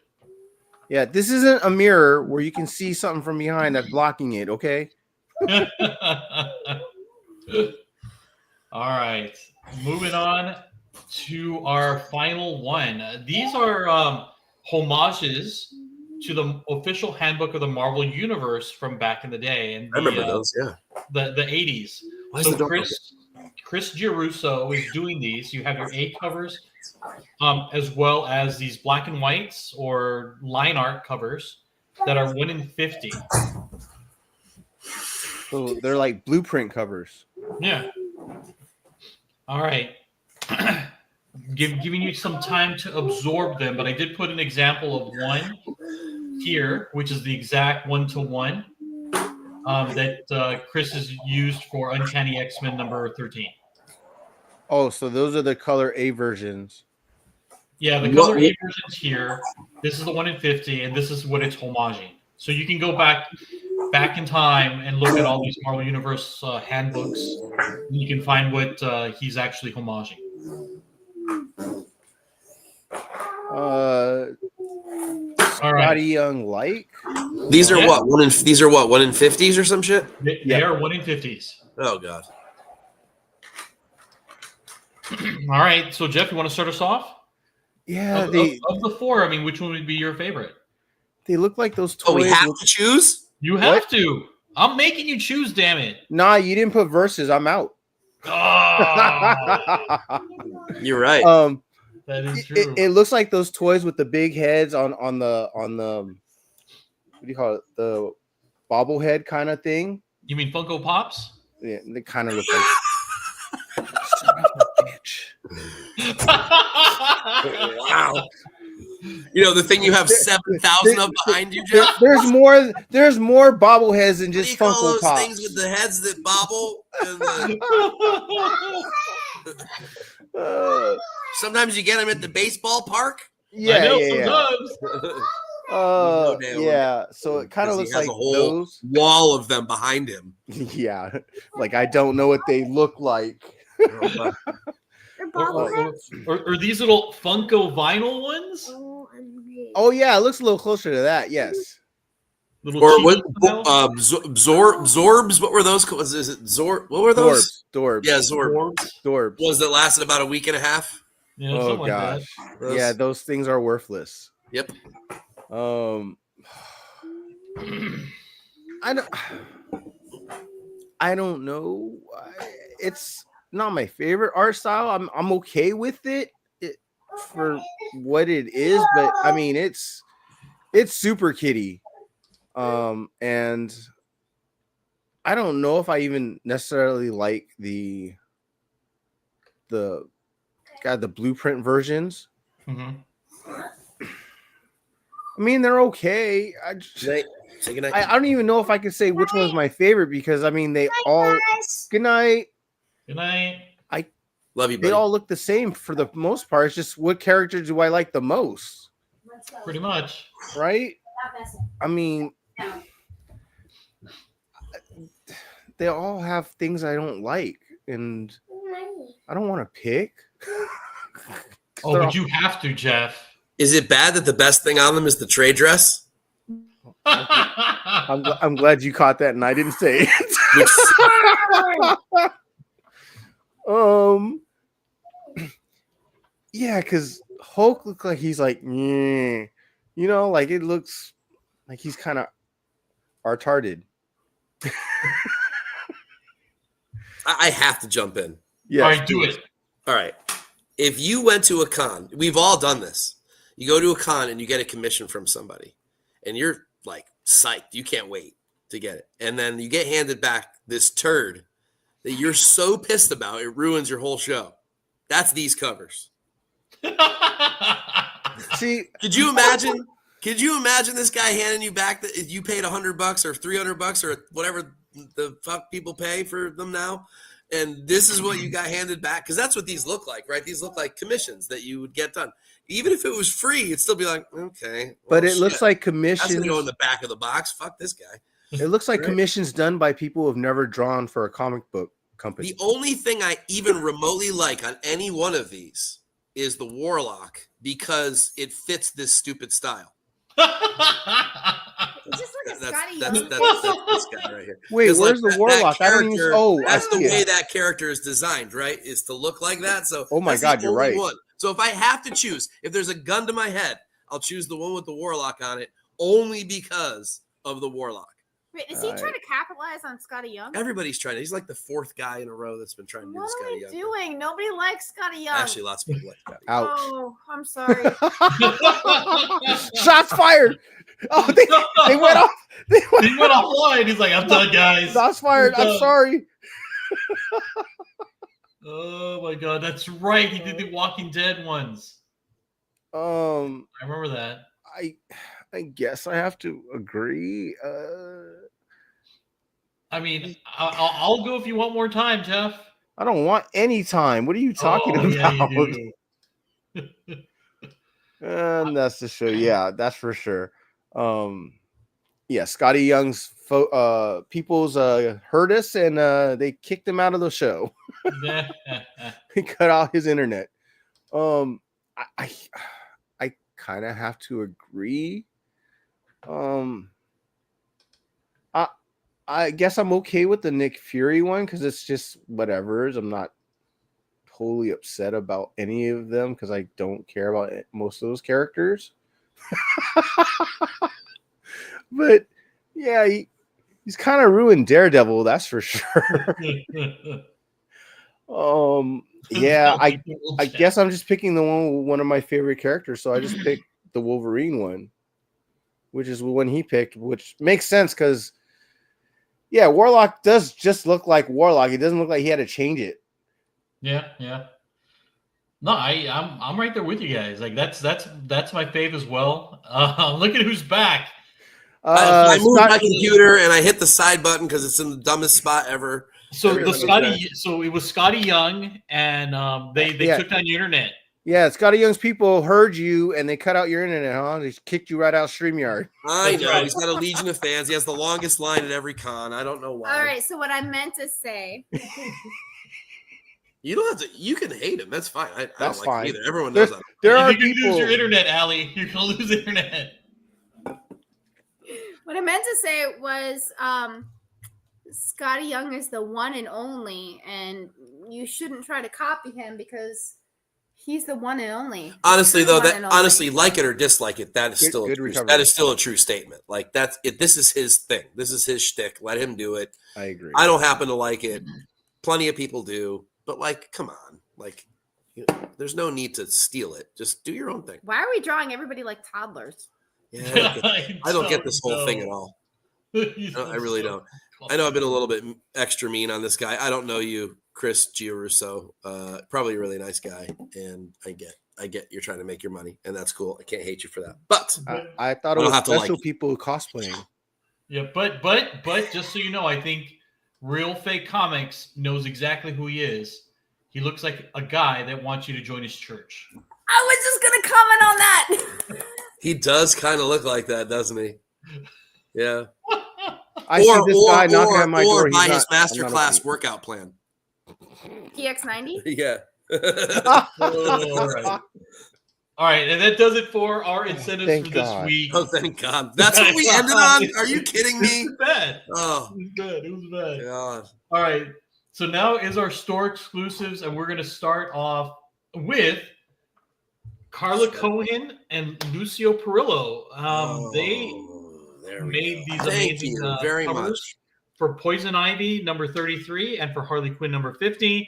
Yeah, this isn't a mirror where you can see something from behind that's blocking it, okay? All right. Moving on to our final one. These are homages to the official handbook of the Marvel Universe from back in the day. And I remember those, yeah. The 80s. So Chris Giarrusso is doing these. You have your A covers, as well as these black and whites or line art covers that are 1 in 50. So they're like blueprint covers. Yeah. All right. Giving you some time to absorb them, but I did put an example of one here, which is the exact 1-to-1 that Chris has used for Uncanny X-Men number 13. Oh, so those are the color A versions. Yeah, the color A versions here. This is the 1 in 50, and this is what it's homaging. So you can go back in time and look at all these Marvel Universe handbooks. And you can find what he's actually homaging. All right. Scotty Young like these are what 1 in 50s or some shit. They are 1 in 50s. Oh god. All right, so Jeff, you want to start us off? Yeah, of the 4, I mean, which one would be your favorite? They look like those toys. Oh, we have to choose? You have to. I'm making you choose, damn it. Nah, you didn't put verses. I'm out. Oh. You're right. That is true. It looks like those toys with the big heads on the what do you call it? The bobblehead kind of thing. You mean Funko Pops? Yeah, they kind of look like bitch. Wow. You know the thing you have 7,000 of behind you, Jeff? There's more bobbleheads than just Funko Funko Pops. Things with the heads that bobble. And sometimes you get them at the baseball park. Yeah, yeah. So it kind of looks like a whole those wall of them behind him. Yeah, like I don't know what they look like. Or these little Funko vinyl ones? Oh yeah, it looks a little closer to that. Yes. Or what? Zorbs. What were those? Is it Zorb? What were those? Dorbs. Yeah, Zorbs. Dorbs. Was that lasted about a week and a half? Yeah, oh gosh. Like yeah, those things are worthless. Yep. I don't know. It's not my favorite art style. I'm okay with it for what it is, but I mean it's super kiddie. And I don't know if I even necessarily like the blueprint versions. Mm-hmm. I mean, they're okay. I don't even know if I could say which one's my favorite because I mean they all. Good night. Good night. I love you. Buddy. They all look the same for the most part. It's just what character do I like the most? Pretty much, right? I mean, they all have things I don't like, and I don't want to pick. Oh, but you have to, Jeff. Is it bad that the best thing on them is the trade dress? I'm glad you caught that and I didn't say it. Yeah, because Hulk looks like he's like, you know, like it looks like he's kind of retarded. I have to jump in. Yeah, all right, do it. All right. If you went to a con, we've all done this. You go to a con and you get a commission from somebody, and you're like psyched. You can't wait to get it. And then you get handed back this turd that you're so pissed about, it ruins your whole show. That's these covers. See, could you imagine this guy handing you back that you paid $100 or $300 or whatever the fuck people pay for them now? And this is what you got handed back, because that's what these look like, right? These look like commissions that you would get done. Even if it was free, it'd still be like, okay. Well, but it looks like commissions. That's gonna go in the back of the box. Fuck this guy. It looks like commissions done by people who have never drawn for a comic book company. The only thing I even remotely like on any one of these is the Warlock, because it fits this stupid style. It's just like a Scotty Young. That's this guy right here. Wait, where's the Warlock? I don't even. That's the way that character is designed, right? Is to look like that. So, oh my god, you're right. One. So if I have to choose, if there's a gun to my head, I'll choose the one with the Warlock on it, only because of the Warlock. Wait, is he trying to capitalize on Scotty Young? Everybody's trying to. He's like the fourth guy in a row that's been trying to do Scotty Young. What are we doing? Nobody likes Scotty Young. Actually, lots of people like Scotty Young. Ouch. Oh, I'm sorry. Shots fired. Oh, they went off. He went offline. He's like, I'm done, guys. Shots fired. I'm sorry. Oh my god, that's right. He did the Walking Dead ones. I remember that. I guess I have to agree. I mean, I'll go if you want more time, Jeff. I don't want any time. What are you talking about? Yeah, you do. And that's the show. Yeah, that's for sure. Yeah, Scotty Young's peoples heard us and they kicked him out of the show. They cut out his internet. I kind of have to agree. I guess I'm okay with the Nick Fury one because it's just whatever. I'm not totally upset about any of them because I don't care about most of those characters. But yeah, he's kind of ruined Daredevil, that's for sure. Yeah, I guess I'm just picking the one of my favorite characters, so I just picked the Wolverine one, which is the one he picked, which makes sense because yeah, Warlock does just look like Warlock. He doesn't look like he had to change it. Yeah. No, I'm right there with you guys. Like that's my fave as well. Look at who's back. I moved my computer and I hit the side button because it's in the dumbest spot ever. So it was Scotty Young, and they took down your internet. Yeah, Scotty Young's people heard you and they cut out your internet, huh? They kicked you right out of StreamYard. I know. Right. He's got a legion of fans. He has the longest line at every con. I don't know why. All right. So what I meant to say. You don't have to. You can hate him. That's fine. I don't like fine. him either. Everyone knows that. There are you can people. Lose your internet, Allie. You can lose internet. What I meant to say was Scotty Young is the one and only, and you shouldn't try to copy him because he's the one and only. Honestly, though, honestly, like it or dislike it, that is still a true statement. Like that's it. This is his thing. This is his shtick. Let him do it. I agree. I don't happen to like it. Plenty of people do, but like, come on, like, there's no need to steal it. Just do your own thing. Why are we drawing everybody like toddlers? Yeah, I don't get this whole thing at all. I really don't. I know I've been a little bit extra mean on this guy. I don't know you, Chris Giarusso. Probably a really nice guy, and I get you're trying to make your money, and that's cool. I can't hate you for that. But I thought it was special people cosplaying. Yeah, but just so you know, I think Real Fake Comics knows exactly who he is. He looks like a guy that wants you to join his church. I was just gonna comment on that. He does kind of look like that, doesn't he? Yeah. I see this guy knocking at my door. Or buy his masterclass workout plan. PX90? Yeah. All right, and that does it for our incentives for this week. Oh, thank God. That's what we ended on? Are you kidding me? It was bad. Oh. It was bad. God. All right, so now is our store exclusives, and we're going to start off with Carla Cohen and Lucio Perillo. They made these amazing very covers much for Poison Ivy number 33 and for Harley Quinn number 50.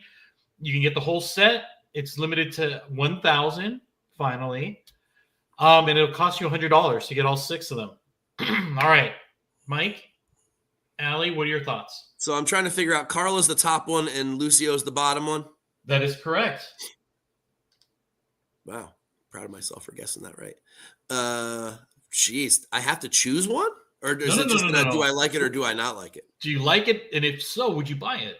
You can get the whole set. It's limited to 1,000 finally. And it'll cost you $100 to get all 6 of them. All right, Mike, Allie, what are your thoughts? So I'm trying to figure out Carla's the top one and Lucio's the bottom one. That is correct. Wow. Proud of myself for guessing that right. Geez, I have to choose one? Or is it just do I like it or do I not like it? Do you like it? And if so, would you buy it?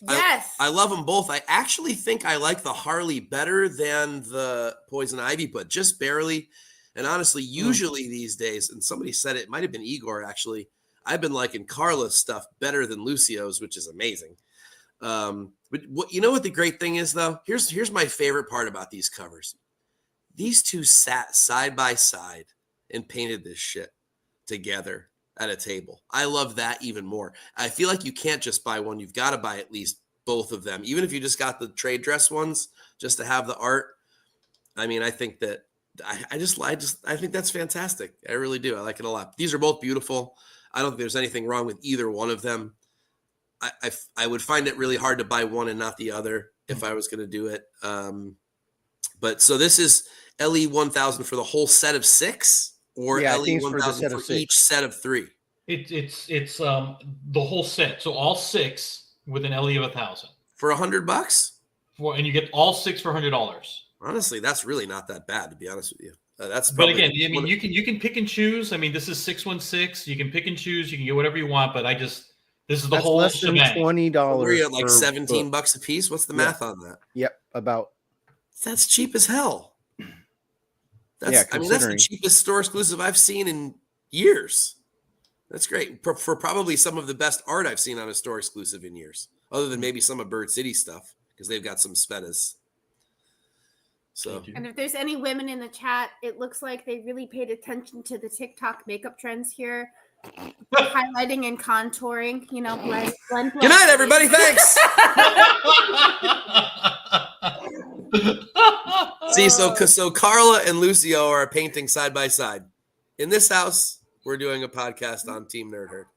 Yes. I love them both. I actually think I like the Harley better than the Poison Ivy, but just barely. And honestly, usually these days, and somebody said it might have been Igor actually, I've been liking Carla's stuff better than Lucio's, which is amazing. But you know what the great thing is though? Here's my favorite part about these covers. These two sat side by side and painted this shit together at a table. I love that even more. I feel like you can't just buy one. You've got to buy at least both of them. Even if you just got the trade dress ones just to have the art. I mean, I think that I think that's fantastic. I really do. I like it a lot. These are both beautiful. I don't think there's anything wrong with either one of them. I would find it really hard to buy one and not the other if I was going to do it. But so this is LE 1000 for the whole set of 6 or LE 1000 for each set of 3? It's the whole set. So all 6 with an LE of 1,000 for $100. And you get all 6 for $100. Honestly, that's really not that bad, to be honest with you. But again, I mean, you can pick and choose. I mean, this is 616. You can pick and choose. You can get whatever you want. But this is the whole less than $20. We're at like $17 a piece. What's the math on that? Yep, about. That's cheap as hell. That's the cheapest store exclusive I've seen in years. That's great for probably some of the best art I've seen on a store exclusive in years, other than maybe some of Bird City stuff because they've got some Spetas. So, and if there's any women in the chat, it looks like they really paid attention to the TikTok makeup trends here, highlighting and contouring. You know, blend. Good night, everybody. Thanks. See, so Carla and Lucio are painting side by side. In this house, we're doing a podcast on Team Nerd Herd.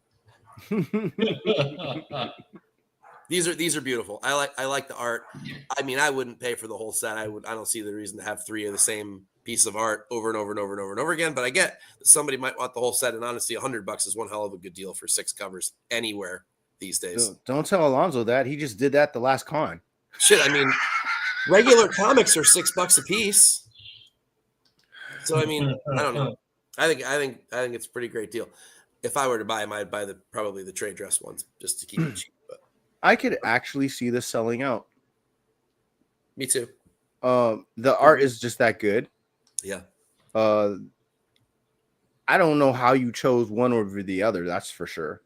These are beautiful. I like the art. I mean, I wouldn't pay for the whole set. I don't see the reason to have 3 of the same piece of art over and over and over and over and over again. But I get that somebody might want the whole set, and honestly, $100 is one hell of a good deal for 6 covers anywhere these days. Don't tell Alonzo that. He just did that the last con. Shit, I mean, regular comics are $6 a piece. So I mean, I don't know. I think it's a pretty great deal. If I were to buy them, I'd buy probably the trade dress ones just to keep it cheap. But I could actually see this selling out. me too. The art is just that good. Yeah. I don't know how you chose one over the other. That's for sure.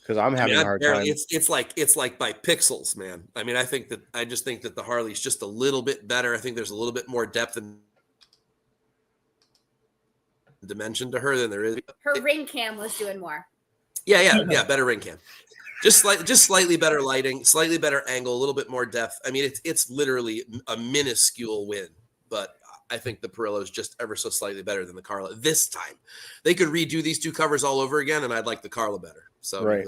Because I'm having a hard time. It's like by pixels, man. I mean, I just think that the Harley's just a little bit better. I think there's a little bit more depth and dimension to her than there is. Her ring cam was doing more. Yeah. Better ring cam. Just slightly better lighting, slightly better angle, a little bit more depth. I mean, it's literally a minuscule win, but I think the Perillo is just ever so slightly better than the Carla this time. They could redo these 2 covers all over again, and I'd like the Carla better. So right.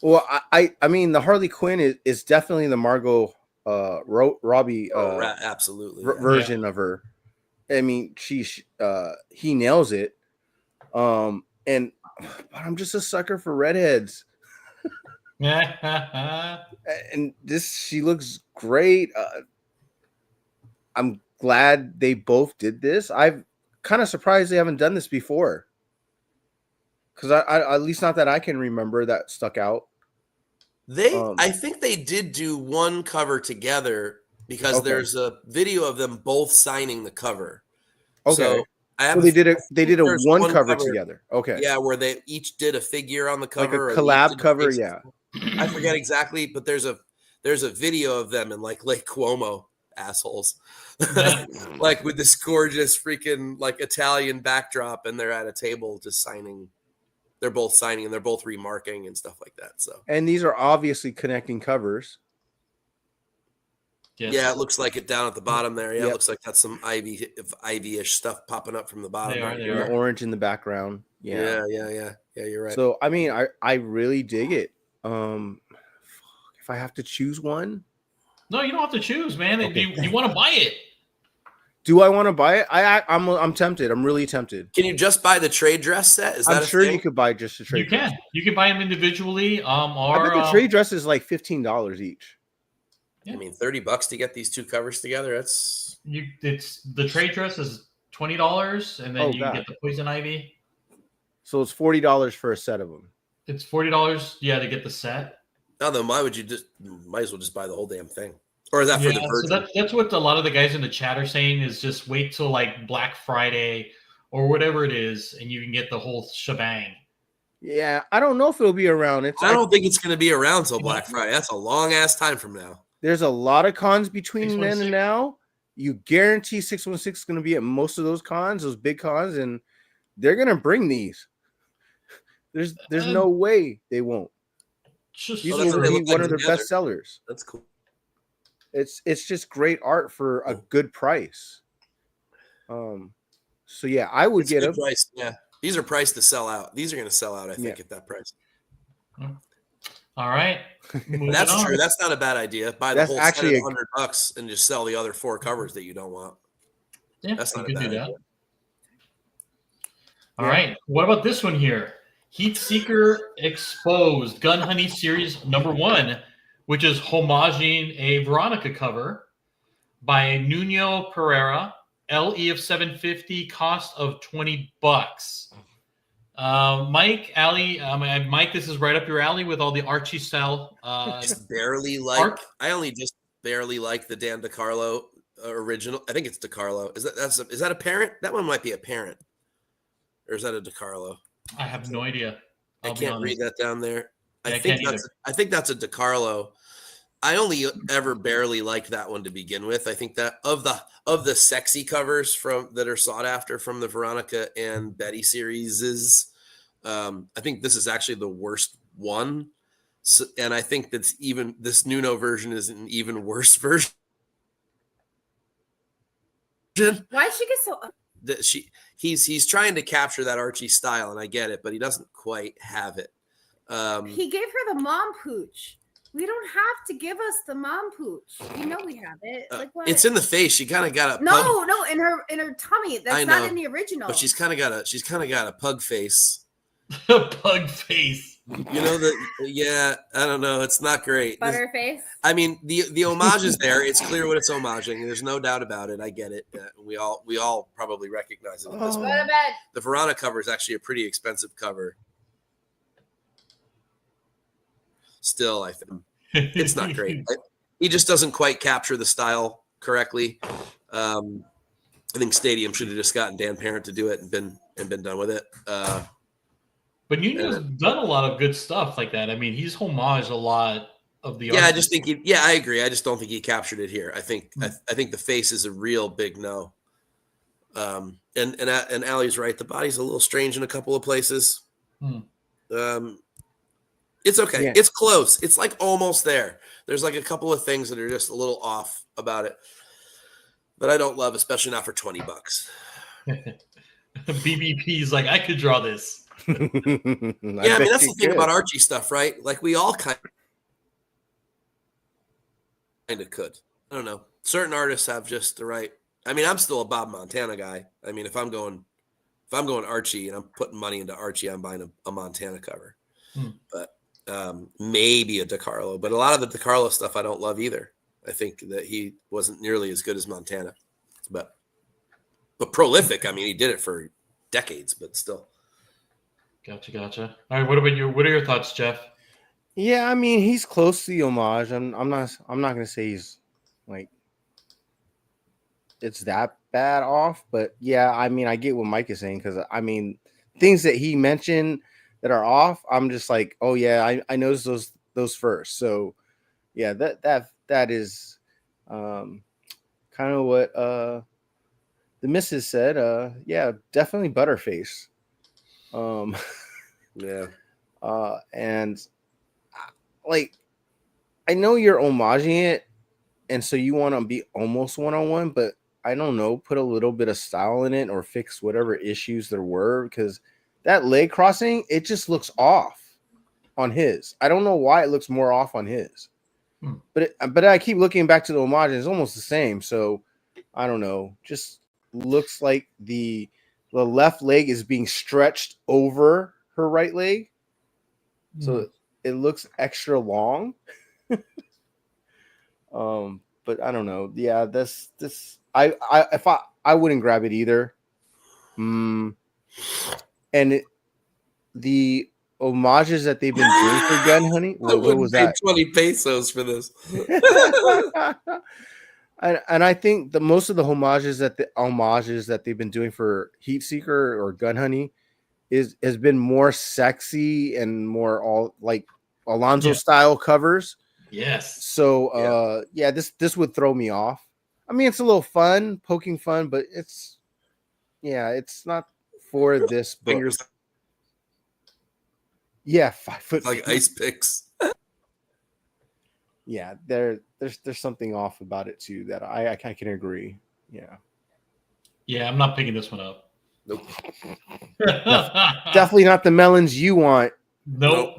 Well, I mean, the Harley Quinn is definitely the Margot Robbie absolutely version of her. I mean, he nails it. But I'm just a sucker for redheads. And she looks great. I'm glad they both did this. I'm kind of surprised they haven't done this before. Because I at least not that I can remember that stuck out. I think they did do one cover together because there's a video of them both signing the cover. Okay. So they did a one cover together. Okay. Yeah, where they each did a figure on the cover. Like a collab cover, yeah. I forget exactly, but there's a video of them in like Lake Como, assholes. Like with this gorgeous freaking like Italian backdrop, and they're at a table just signing. They're both signing and they're both remarking and stuff like that. So, and these are obviously connecting covers. Yes. Yeah, it looks like it down at the bottom there. Yeah, It looks like that's some ivy-ish stuff popping up from the bottom. The orange in the background. Yeah. You're right. So, I mean, I really dig it. If I have to choose one, no, you don't have to choose, man. Okay. You want to buy it? Do I want to buy it? I'm tempted. I'm really tempted. Can you just buy the trade dress set? Is that I'm sure you could buy just a trade dress. You can buy them individually. I bet the trade dress is like $15 each. Yeah. I mean, $30 to get these 2 covers together. It's the trade dress is $20, and then you get the Poison Ivy. So it's $40 for a set of them. It's $40, to get the set. No, then why would you might as well just buy the whole damn thing? Or is that for the Virgin? So that's what a lot of the guys in the chat are saying is just wait till like Black Friday or whatever it is, and you can get the whole shebang. Yeah, I don't know if it'll be around. I don't think it's going to be around till Black Friday. That's a long ass time from now. There's a lot of cons between then and now. You guarantee 616 is going to be at most of those cons, those big cons, and they're going to bring these. There's no way they won't. These will be one of their best sellers. That's cool. It's just great art for a good price. So yeah, I would get them. Price. Yeah, these are priced to sell out. These are going to sell out, I think, at that price. All right, that's true. That's not a bad idea. Buy the whole set at $100 and just sell the other 4 covers that you don't want. Yeah, that's not a bad idea. All right, what about this one here? Heat Seeker Exposed Gun Honey Series #1, which is homaging a Veronica cover by Nuno Pereira, LE of 750, cost of $20. Mike, Ali, Mike, this is right up your alley with all the Archie style. Just barely like art. I only just barely like the Dan DeCarlo original. I think it's DeCarlo. Is that a parent? That one might be a parent, or is that a DeCarlo? I have no idea. I can't read that down there. Yeah, I think that's a DeCarlo. I only ever barely liked that one to begin with. I think that of the sexy covers that are sought after from the Veronica and Betty series I think this is actually the worst one. So, and I think this Nuno version is an even worse version. Why did she get so? He's trying to capture that Archie style, and I get it, but he doesn't quite have it. He gave her the mom pooch. We don't have to give us the mom pooch. You know we have it. Like what? It's in the face. She kind of got a no, in her tummy. That's not in the original. But she's kind of got a pug face. Pug face. You know I don't know. It's not great. Butterface. I mean, the homage is there. It's clear what it's homaging. There's no doubt about it. I get it. We all probably recognize it. Go to bed. The Verona cover is actually a pretty expensive cover. Still, I think it's not great. He just doesn't quite capture the style correctly. I think Stadium should have just gotten Dan Parent to do it and been done with it. But Nuno's done a lot of good stuff like that. I mean, he's homaged a lot of the. Yeah, I just think I agree. I just don't think he captured it here. I think the face is a real big no. And Allie's right. The body's a little strange in a couple of places. It's okay. Yeah. It's close. It's like almost there. There's like a couple of things that are just a little off about it, but I don't love, especially not for $20. BBP's like, I could draw this. I mean, that's the thing about Archie stuff, right? Like we all kind of could. I don't know. Certain artists have just the right. I mean, I'm still a Bob Montana guy. I mean, if I'm going Archie and I'm putting money into Archie, I'm buying a Montana cover. But maybe a DeCarlo, but a lot of the DeCarlo stuff I don't love either. I think that he wasn't nearly as good as Montana, but prolific. I mean, he did it for decades, but still. Gotcha. All right, what are your thoughts, Jeff? Yeah, I mean, he's close to the homage. I'm not gonna say he's like it's that bad off, but yeah, I mean, I get what Mike is saying because I mean, things that he mentioned that are off, I'm just like, oh yeah, I noticed those first. So yeah, that is kind of what the missus said. Yeah, definitely Butterface. Yeah. And like I know you're homaging it, and so you want to be almost one-on-one, but I don't know, put a little bit of style in it or fix whatever issues there were, because that leg crossing, it just looks off on his. I don't know why it looks more off on his. But I keep looking back to the homage, and it's almost the same. So I don't know. Just looks like the left leg is being stretched over her right leg. So it looks extra long. But I don't know. Yeah, this I wouldn't grab it either. And the homages that they've been doing for Gun Honey, what was that? 20 pesos for this. and I think the most of the homages that they've been doing for Heat Seeker or Gun Honey has been more sexy and more all like Alonzo style covers. Yes. So this would throw me off. I mean, it's a little fun, poking fun, but it's not for this book. Fingers. Yeah, 5 foot like ice picks. Yeah, there's something off about it too that I can agree. Yeah. Yeah, I'm not picking this one up. Nope. Definitely not the melons you want. Nope,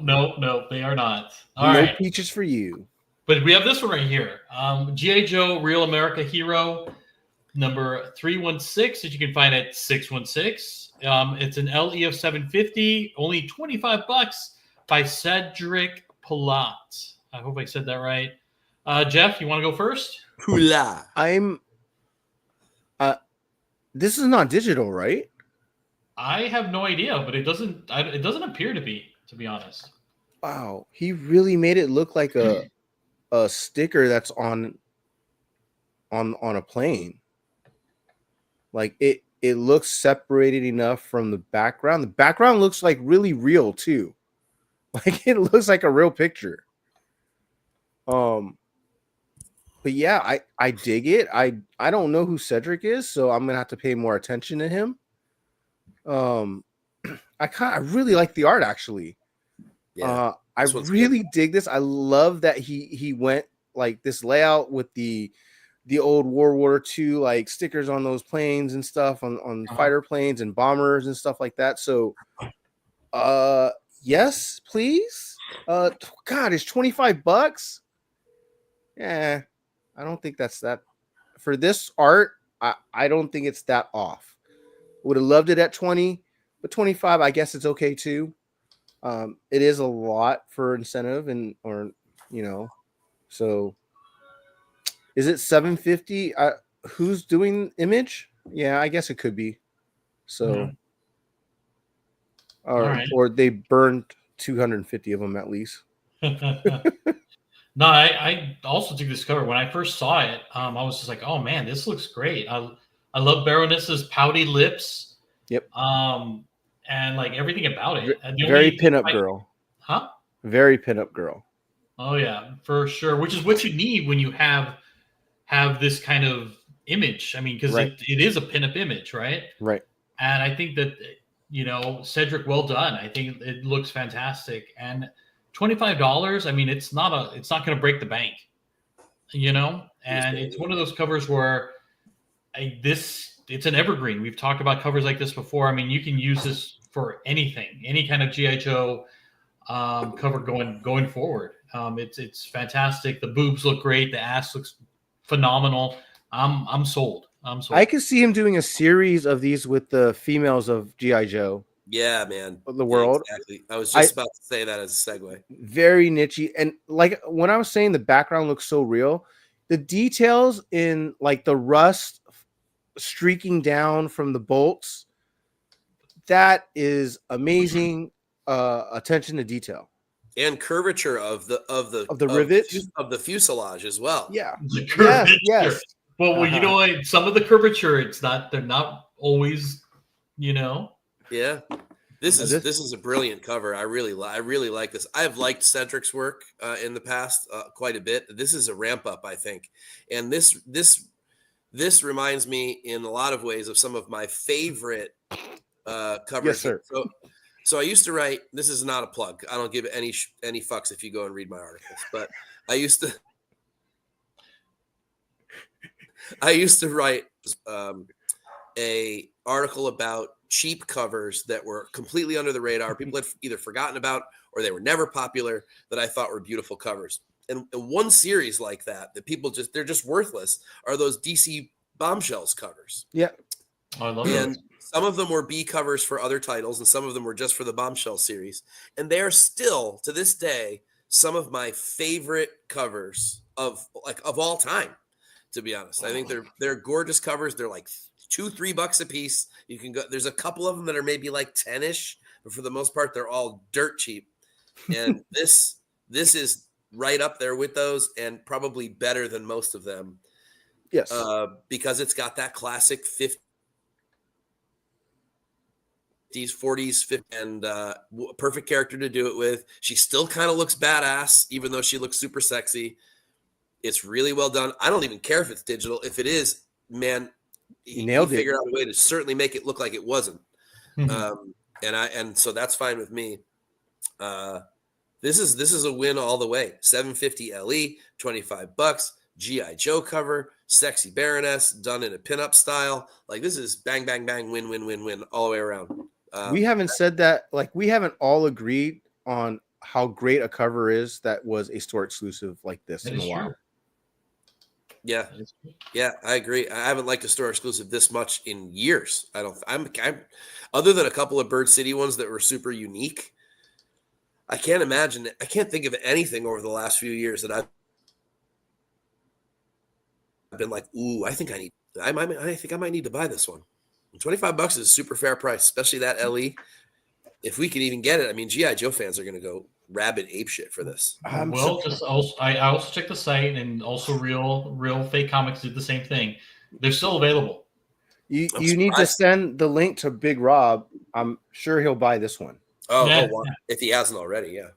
they are not. All right. Peaches for you. But we have this one right here. G.I. Joe Real America Hero number 316 that you can find at 616. It's an LE of 750, only $25 by Cedric Palat. I hope I said that right. Jeff, you want to go first? Hula. This is not digital, right? I have no idea, but it doesn't appear to be honest. Wow, he really made it look like a sticker that's on a plane. Like it looks separated enough from the background. The background looks like really real too. Like it looks like a real picture. But yeah, I dig it. I don't know who Cedric is, so I'm gonna have to pay more attention to him. I really like the art actually. Yeah, I really dig this. I love that he went like this layout with the old World War II like stickers on those planes and stuff on fighter planes and bombers and stuff like that. So yes, please. God, it's $25. Yeah, I don't think that's that for this art. I don't think it's that off. Would have loved it at 20, but 25, I guess it's okay too. It is a lot for incentive so is it 750? Who's doing Image? Yeah, I guess it could be. So, or they burned 250 of them at least. No, I also took this cover when I first saw it. I was just like, oh man, this looks great. I love Baroness's pouty lips. Yep. And like everything about it. Very pinup girl. Huh? Very pinup girl. Oh yeah, for sure. Which is what you need when you have this kind of image. I mean, because it is a pinup image, right? Right. And I think that Cedric, well done. I think it looks fantastic. And $25. I mean, it's not going to break the bank, And it's one of those covers where it's an evergreen. We've talked about covers like this before. I mean, you can use this for anything, any kind of G.I. Joe cover going forward. It's fantastic. The boobs look great. The ass looks phenomenal. I'm sold. I could see him doing a series of these with the females of G.I. Joe. Yeah, man. The world. Yeah, exactly. I was just about to say that as a segue. Very nichey. And like when I was saying the background looks so real, the details in like the rust streaking down from the bolts, that is amazing attention to detail. And curvature of the rivets of the fuselage as well. Yeah. Yes. Well, you know what? Some of the curvature, they're not always, Yeah. This is a brilliant cover. I really like this. I've liked Cedric's work in the past quite a bit. This is a ramp up, I think. And this reminds me in a lot of ways of some of my favorite covers. Yes, sir. So I used to write, this is not a plug. I don't give any fucks if you go and read my articles, but I used to write a article about cheap covers that were completely under the radar. People had either forgotten about or they were never popular that I thought were beautiful covers. And one series like that people they're just worthless are those DC Bombshells covers. Yeah. I love and those. Some of them were B covers for other titles, and some of them were just for the Bombshell series. And they are still, to this day, some of my favorite covers of all time, to be honest. I think they're gorgeous covers. They're like $2-3 a piece. You can go. There's a couple of them that are maybe like 10-ish, but for the most part, they're all dirt cheap. And this is right up there with those, and probably better than most of them. Yes, because it's got that classic 50s, 40s, 50s, and perfect character to do it with. She still kind of looks badass, even though she looks super sexy. It's really well done. I don't even care if it's digital. If it is, man, he figured out a way to certainly make it look like it wasn't. And so that's fine with me. This is a win all the way. $750 LE, $25, G.I. Joe cover, sexy Baroness done in a pinup style. Like this is bang, bang, bang, win, win, win, win all the way around. We haven't said that. Like we haven't all agreed on how great a cover is that was a store exclusive like this in a while. Yeah, I agree. I haven't liked a store exclusive this much in years. I'm other than a couple of Bird City ones that were super unique. I can't imagine. I can't think of anything over the last few years that I've been like, ooh, I think I might need to buy this one. And $25 is a super fair price, especially that LE. If we can even get it, I mean, G.I. Joe fans are going to go rabid apeshit for this. I also checked the site, and also Real Fake Comics did the same thing. They're still available. You need to send the link to Big Rob. I'm sure he'll buy this one. Oh, if he hasn't already, yeah.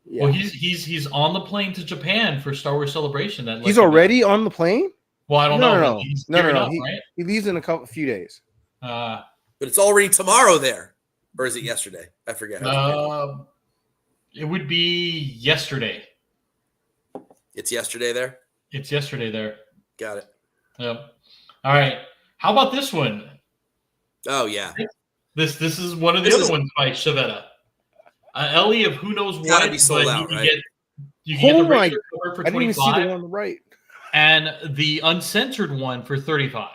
Yeah. Well, he's on the plane to Japan for Star Wars Celebration. That He's already on the plane? Well, I don't know. No. He's No. gearing up, right? He leaves in a few days. But it's already tomorrow there, or is it yesterday? I forget. It would be yesterday. It's yesterday there. It's yesterday there. Got it. Yep. All right. How about this one? Oh yeah. This is one of the other ones by Chevetta. Ellie of who knows Gotta what, be sold but out, you right? can get the regular cover for I didn't even see 25 the one on the right. and the uncensored one for 35.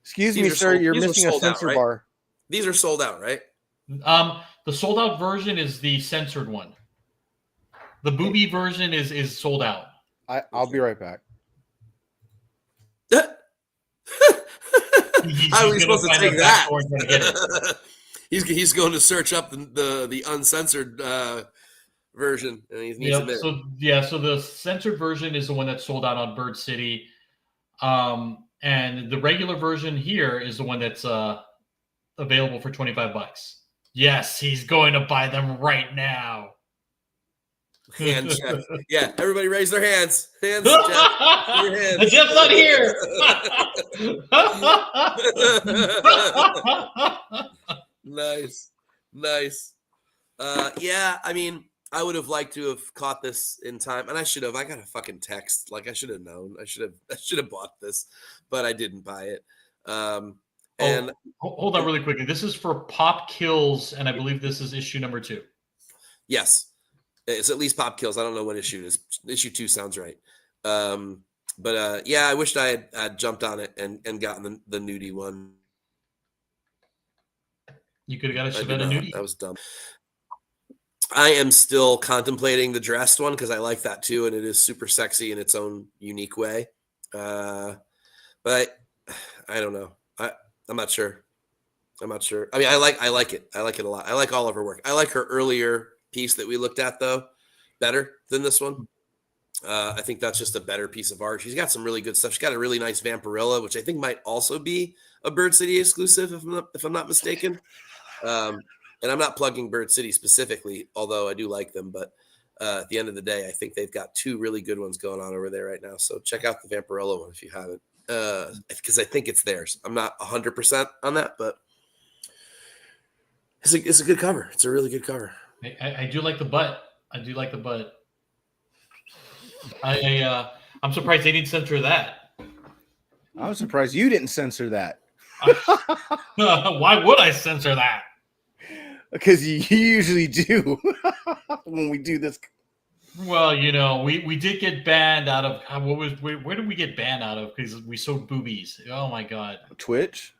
Excuse These me, are sir. sold- You're these are missing a sold out, censor right? bar. These are sold out, right? The sold out version is the censored one. The booby version is sold out. I'll be right back. How are we supposed to find take a that? backdoor and gonna get it. He's going to search up the uncensored version, and he needs a minute. So the censored version is the one that's sold out on Bird City, and the regular version here is the one that's available for $25. Yes, he's going to buy them right now. Hand check. Yeah, everybody raise their hands. Hands, Jeff. Your hands. Jeff's not here. Nice. Yeah, I mean, I would have liked to have caught this in time, and I should have. I got a fucking text. Like I should have known. I should have bought this, but I didn't buy it. And hold on really quickly. This is for Pop Kills, and I believe this is issue number 2. yes, it's at least Pop Kills. I don't know what issue it is. Issue 2 sounds right. But yeah, I wished I had jumped on it and gotten the nudie one. You could have got a Chevetta nudie. That was dumb. I am still contemplating the dressed one because I like that too, and it is super sexy in its own unique way. But I don't know. I'm not sure. I mean, I like it. I like it a lot. I like all of her work. I like her earlier piece that we looked at though better than this one. I think that's just a better piece of art. She's got some really good stuff. She's got a really nice Vampirilla, which I think might also be a Bird City exclusive, if I'm not mistaken. And I'm not plugging Bird City specifically, although I do like them. But at the end of the day, I think they've got 2 really good ones going on over there right now. So check out the Vampirilla one if you haven't, because I think it's theirs. I'm not 100% on that, but it's a good cover. It's a really good cover. I do like the butt. I'm surprised they didn't censor that. I was surprised you didn't censor that. Why would I censor that? Because you usually do when we do this. Well, we did get banned out of where did we get banned out of? Because we showed boobies. Oh my god. Twitch?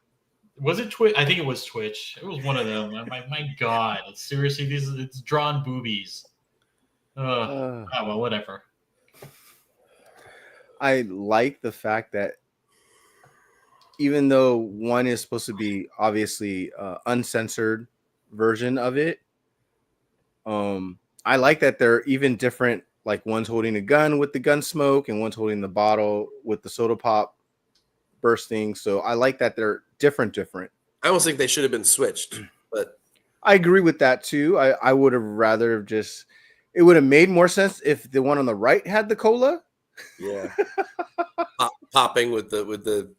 Was it Twitch? I think it was Twitch. It was one of them. My god. Seriously, it's drawn boobies. Oh well, whatever. I like the fact that even though one is supposed to be obviously uncensored version of it, I like that they're even different. Like one's holding a gun with the gun smoke, and one's holding the bottle with the soda pop bursting. So I like that they're different. I almost think they should have been switched, but I agree with that too. I would have rather just. It would have made more sense if the one on the right had the cola. Yeah, popping with the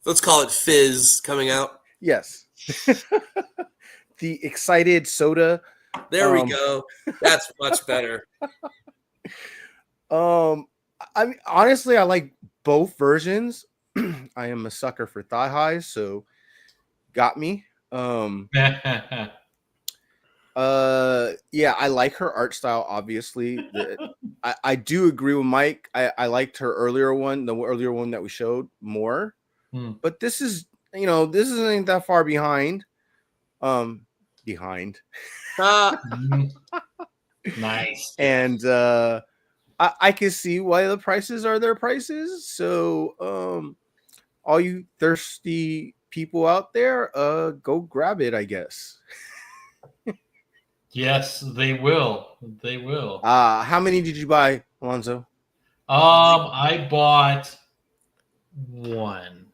let's call it fizz coming out. Yes, the excited soda. There we go. That's much better. I mean, honestly, I like both versions. I am a sucker for thigh highs, so got me. Yeah, I like her art style. Obviously, I do agree with Mike. I liked her earlier one, the earlier one that we showed more. But this is, this isn't that far behind. Nice. And I can see why the prices are their prices. So, all you thirsty people out there, go grab it, I guess. Yes, they will. How many did you buy, Alonzo? I bought 1.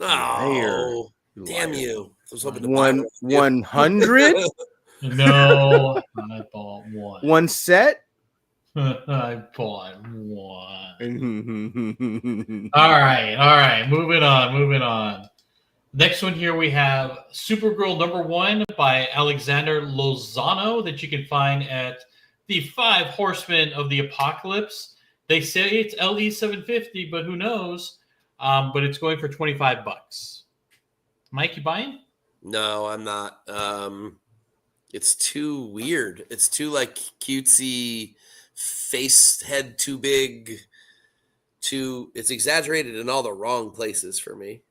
Oh, damn you! I was hoping to 100. No, I bought 1. One set. I bought one. All right. Moving on. Next one here we have Supergirl #1 by Alexander Lozano that you can find at the 5 Horsemen of the Apocalypse. They say it's LE 750, but who knows? But it's going for $25. Mike, you buying? No, I'm not. It's too weird. It's too like cutesy, face head too big. It's exaggerated in all the wrong places for me.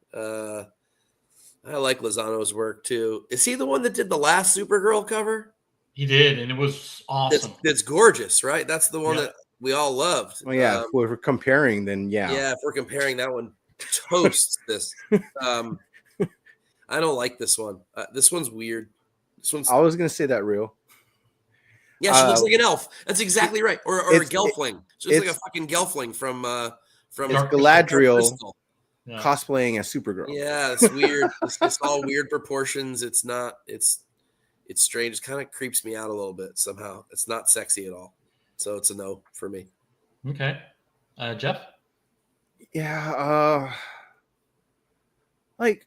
I like Lozano's work too. Is he the one that did the last Supergirl cover? He did, and it was awesome. That's gorgeous, right? That's the one that we all loved. Well, yeah, if we're comparing, then yeah. Yeah, if we're comparing, that one toasts this. I don't like this one. This one's weird. I was gonna say that real. Yeah, she looks like an elf. That's exactly right. Or a Gelfling. She looks like a fucking Gelfling from Galadriel cosplaying as Supergirl. Yeah, it's weird. It's all weird proportions. It's not. It's strange. It kind of creeps me out a little bit somehow. It's not sexy at all. So it's a no for me. Okay, Jeff. Yeah, like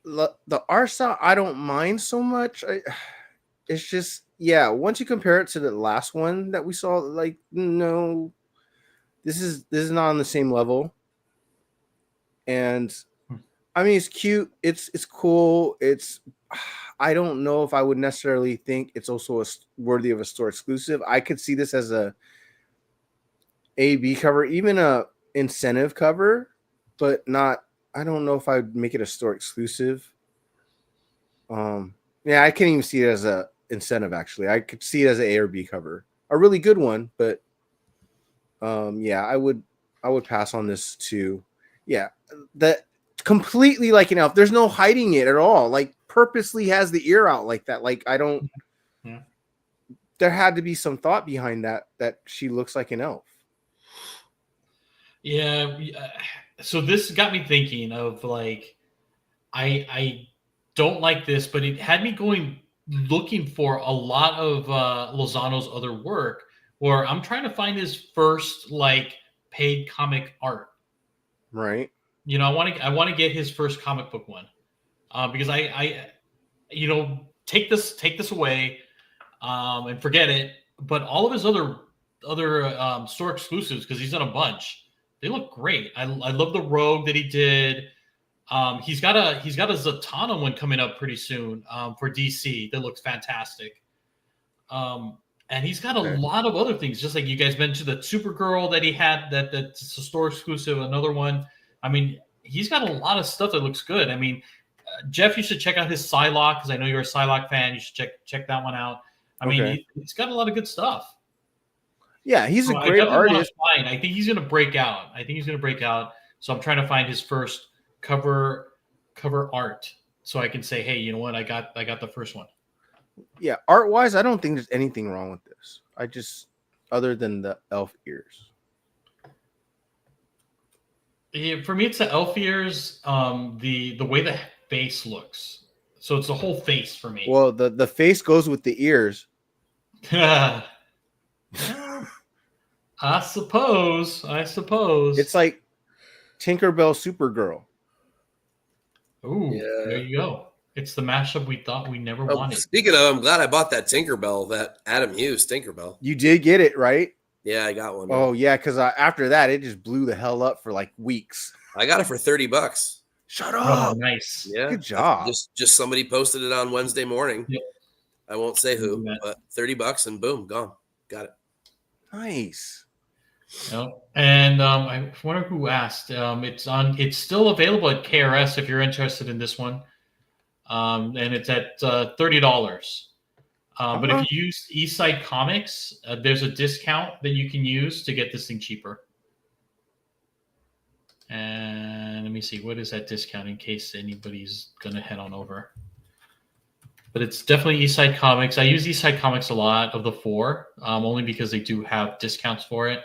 the art style, I don't mind so much. It's just once you compare it to the last one that we saw, like no, this is not on the same level. And I mean, it's cute. It's cool. I don't know if I would necessarily think it's also worthy of a store exclusive. I could see this as a AB cover, even a incentive cover, but not. I don't know if I'd make it a store exclusive. I can't even see it as a incentive. Actually, I could see it as an A or B cover, a really good one. But I would pass on this too. Yeah, that completely like an elf. There's no hiding it at all. Like purposely has the ear out like that. Like I don't. Yeah. There had to be some thought behind that she looks like an elf. Yeah. So this got me thinking of like, I don't like this, but it had me looking for a lot of Lozano's other work, where I'm trying to find his first like paid comic art. Right. You know, I want to get his first comic book one, because I take this away, and forget it. But all of his other store exclusives, because he's done a bunch, they look great. I love the Rogue that he did. He's got a Zatanna one coming up pretty soon for DC that looks fantastic. And he's got a lot of other things, just like you guys mentioned, the Supergirl that he had that's a store exclusive, another one. I mean, he's got a lot of stuff that looks good. I mean, Jeff, you should check out his Psylocke, because I know you're a Psylocke fan. You should check that one out. I mean, he's got a lot of good stuff. Yeah, he's a great artist. I think he's going to break out. So I'm trying to find his first cover art, so I can say, hey, you know what? I got the first one. Yeah, art wise, I don't think there's anything wrong with this. I just, other than the elf ears. Yeah, for me, it's the elf ears. The way the face looks. So it's the whole face for me. Well, the face goes with the ears. I suppose. It's like Tinkerbell Supergirl. Ooh, There you go. It's the mashup we thought we never wanted. Speaking of, I'm glad I bought that Tinkerbell, that Adam Hughes Tinkerbell. You did get it, right? Yeah, I got one. Oh, yeah, because after that, it just blew the hell up for like weeks. I got it for $30. Shut up. Oh, nice. Yeah. Good job. Just somebody posted it on Wednesday morning. Yep. I won't say who, but $30 and boom, gone. Got it. Nice. Yep. And I wonder who asked. It's still available at KRS if you're interested in this one. And it's at $30. But if you use Eastside Comics, there's a discount that you can use to get this thing cheaper. And let me see, what is that discount in case anybody's going to head on over. But it's definitely Eastside Comics. I use Eastside Comics a lot of the 4, only because they do have discounts for it.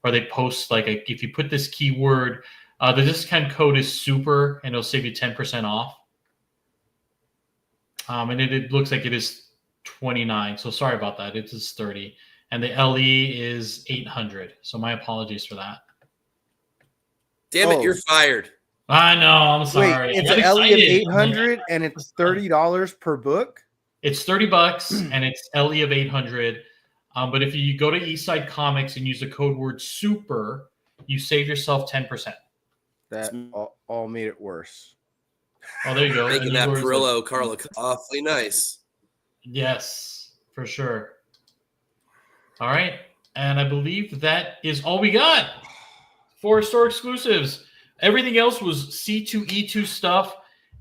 Or they post, like, if you put this keyword, the discount code is SUPER, and it'll save you 10% off. And it looks like it is 29. So sorry about that. It is 30. and the LE is 800. So my apologies for that. Damn it, you're fired. I know. I'm sorry. Wait, it's an LE of 800 and it's $30 per book. It's $30 and it's LE of 800. But if you go to Eastside Comics and use the code word SUPER, you save yourself 10%. That all made it worse. Oh, there you go. Making that Perillo Carla awfully nice. Yes, for sure. All right. And I believe that is all we got for store exclusives. Everything else was C2E2 stuff.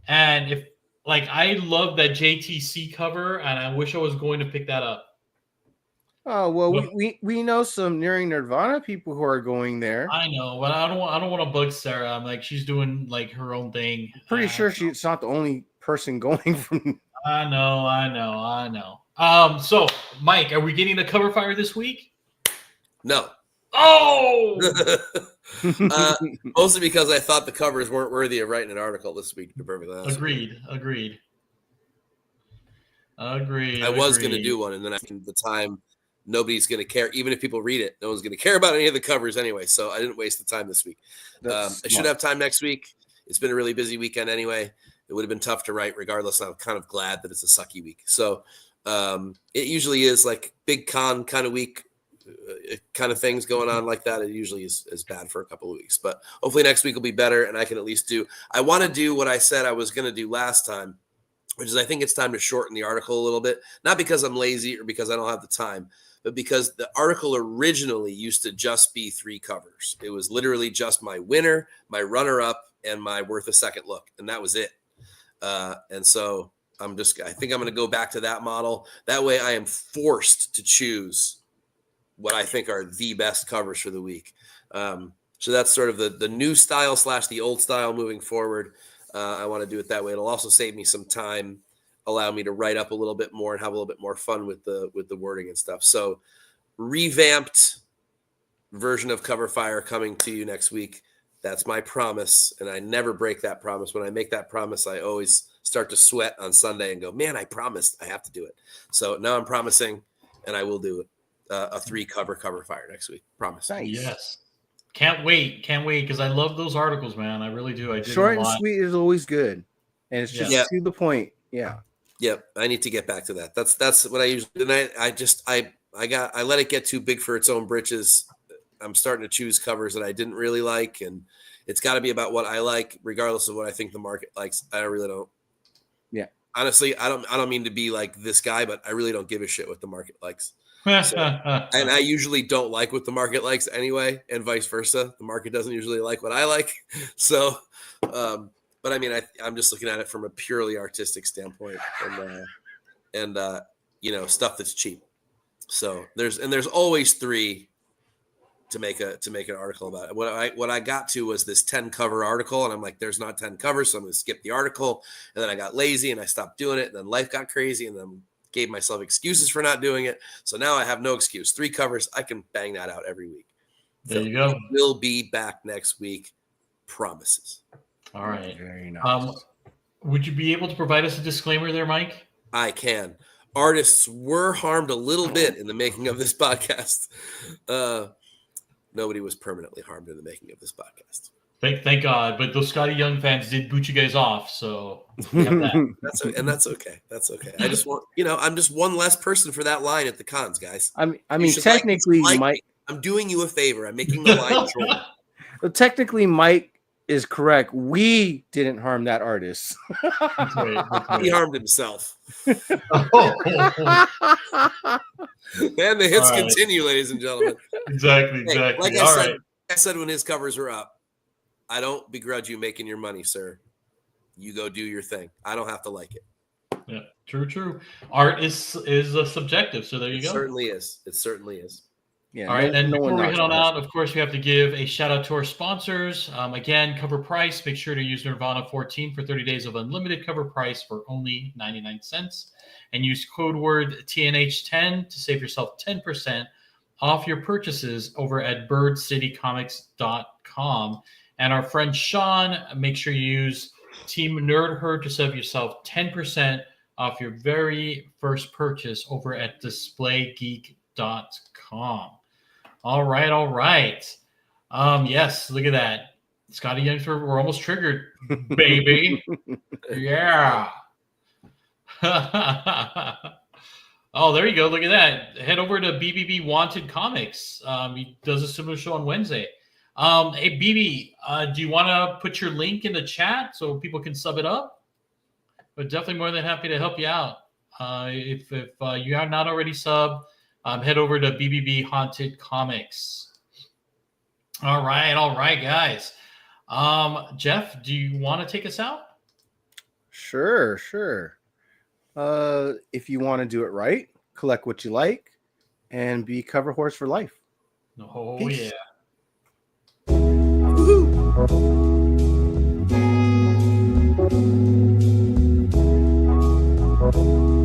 And if I love that JTC cover, and I wish I was going to pick that up. Oh well, we know some Nearing Nirvana people who are going there. I know, but I don't want to bug Sarah. I'm like, she's doing her own thing. Pretty sure she's not the only person going from. I know. So Mike, are we getting the cover fire this week? No. Oh. Mostly because I thought the covers weren't worthy of writing an article this week. To be perfectly honest. Agreed. I was going to do one, and then at the time, nobody's going to care. Even if people read it, no one's going to care about any of the covers anyway. So I didn't waste the time this week. I should have time next week. It's been a really busy weekend anyway. It would have been tough to write regardless. I'm kind of glad that it's a sucky week. So it usually is big con kind of week, kind of things going on like that. It usually is bad for a couple of weeks. But hopefully next week will be better, and I can at least I want to do what I said I was going to do last time, which is I think it's time to shorten the article a little bit. Not because I'm lazy or because I don't have the time, but because the article originally used to just be 3 covers. It was literally just my winner, my runner-up, and my worth a second look, and that was it. And so I think I'm going to go back to that model. That way I am forced to choose what I think are the best covers for the week. So that's sort of the new style / the old style moving forward. I want to do it that way. It'll also save me some time, allow me to write up a little bit more and have a little bit more fun with the wording and stuff. So revamped version of Cover Fire coming to you next week. That's my promise. And I never break that promise. When I make that promise, I always start to sweat on Sunday and go, man, I promised I have to do it. So now I'm promising, and I will do it. A 3 Cover Fire next week. Promise. Nice. Yes. Can't wait because I love those articles, man. I really do. Short and sweet is always good. And it's just to the point. Yeah. Yep. I need to get back to that. That's what I usually do. And I let it get too big for its own britches. I'm starting to choose covers that I didn't really like, and it's got to be about what I like, regardless of what I think the market likes. I really don't. Yeah. Honestly, I don't mean to be like this guy, but I really don't give a shit what the market likes. So, and I usually don't like what the market likes anyway, and vice versa. The market doesn't usually like what I like. So, but I mean, I'm just looking at it from a purely artistic standpoint, and stuff that's cheap. So there's always 3 to make an article about it. What I got to was this 10 cover article, and I'm like, there's not 10 covers, so I'm going to skip the article. And then I got lazy and I stopped doing it. And then life got crazy, and then gave myself excuses for not doing it. So now I have no excuse. 3 covers, I can bang that out every week. There you go. We'll be back next week. Promises. All right. Very nice. Would you be able to provide us a disclaimer there, Mike? I can. Artists were harmed a little bit in the making of this podcast. Nobody was permanently harmed in the making of this podcast. Thank God. But those Scotty Young fans did boot you guys off, so we have that. That's okay. That's okay. I just want, I'm just one less person for that line at the cons, guys. I mean, technically, Mike. I'm doing you a favor. I'm making the line short. Well, technically, Mike is correct. We didn't harm that artist. That's right. He harmed himself. And the hits continue, ladies and gentlemen. Exactly. Like I said when his covers were up, I don't begrudge you making your money, sir. You go do your thing. I don't have to like it. Yeah, true. Art is subjective, so there you go. It certainly is. Yeah. All right, and before we head on out, of course, we have to give a shout out to our sponsors. Again, cover price. Make sure to use Nirvana 14 for 30 days of unlimited cover price for only 99 cents, and use code word TNH10 to save yourself 10% off your purchases over at birdcitycomics.com. And our friend Sean, make sure you use Team Nerd Herd to save yourself 10% off your very first purchase over at DisplayGeek.com. All right. Yes, look at that. Scotty Youngs, we're almost triggered, baby. Yeah. Oh, there you go. Look at that. Head over to BBB Wanted Comics. He does a similar show on Wednesday. Hey, BB, do you want to put your link in the chat so people can sub it up? But definitely more than happy to help you out. If you are not already subbed, head over to BBB Haunted Comics. All right, guys. Jeff, do you want to take us out? Sure. If you want to do it right, collect what you like, and be cover horse for life. Oh, Peace. Yeah. Woo-hoo.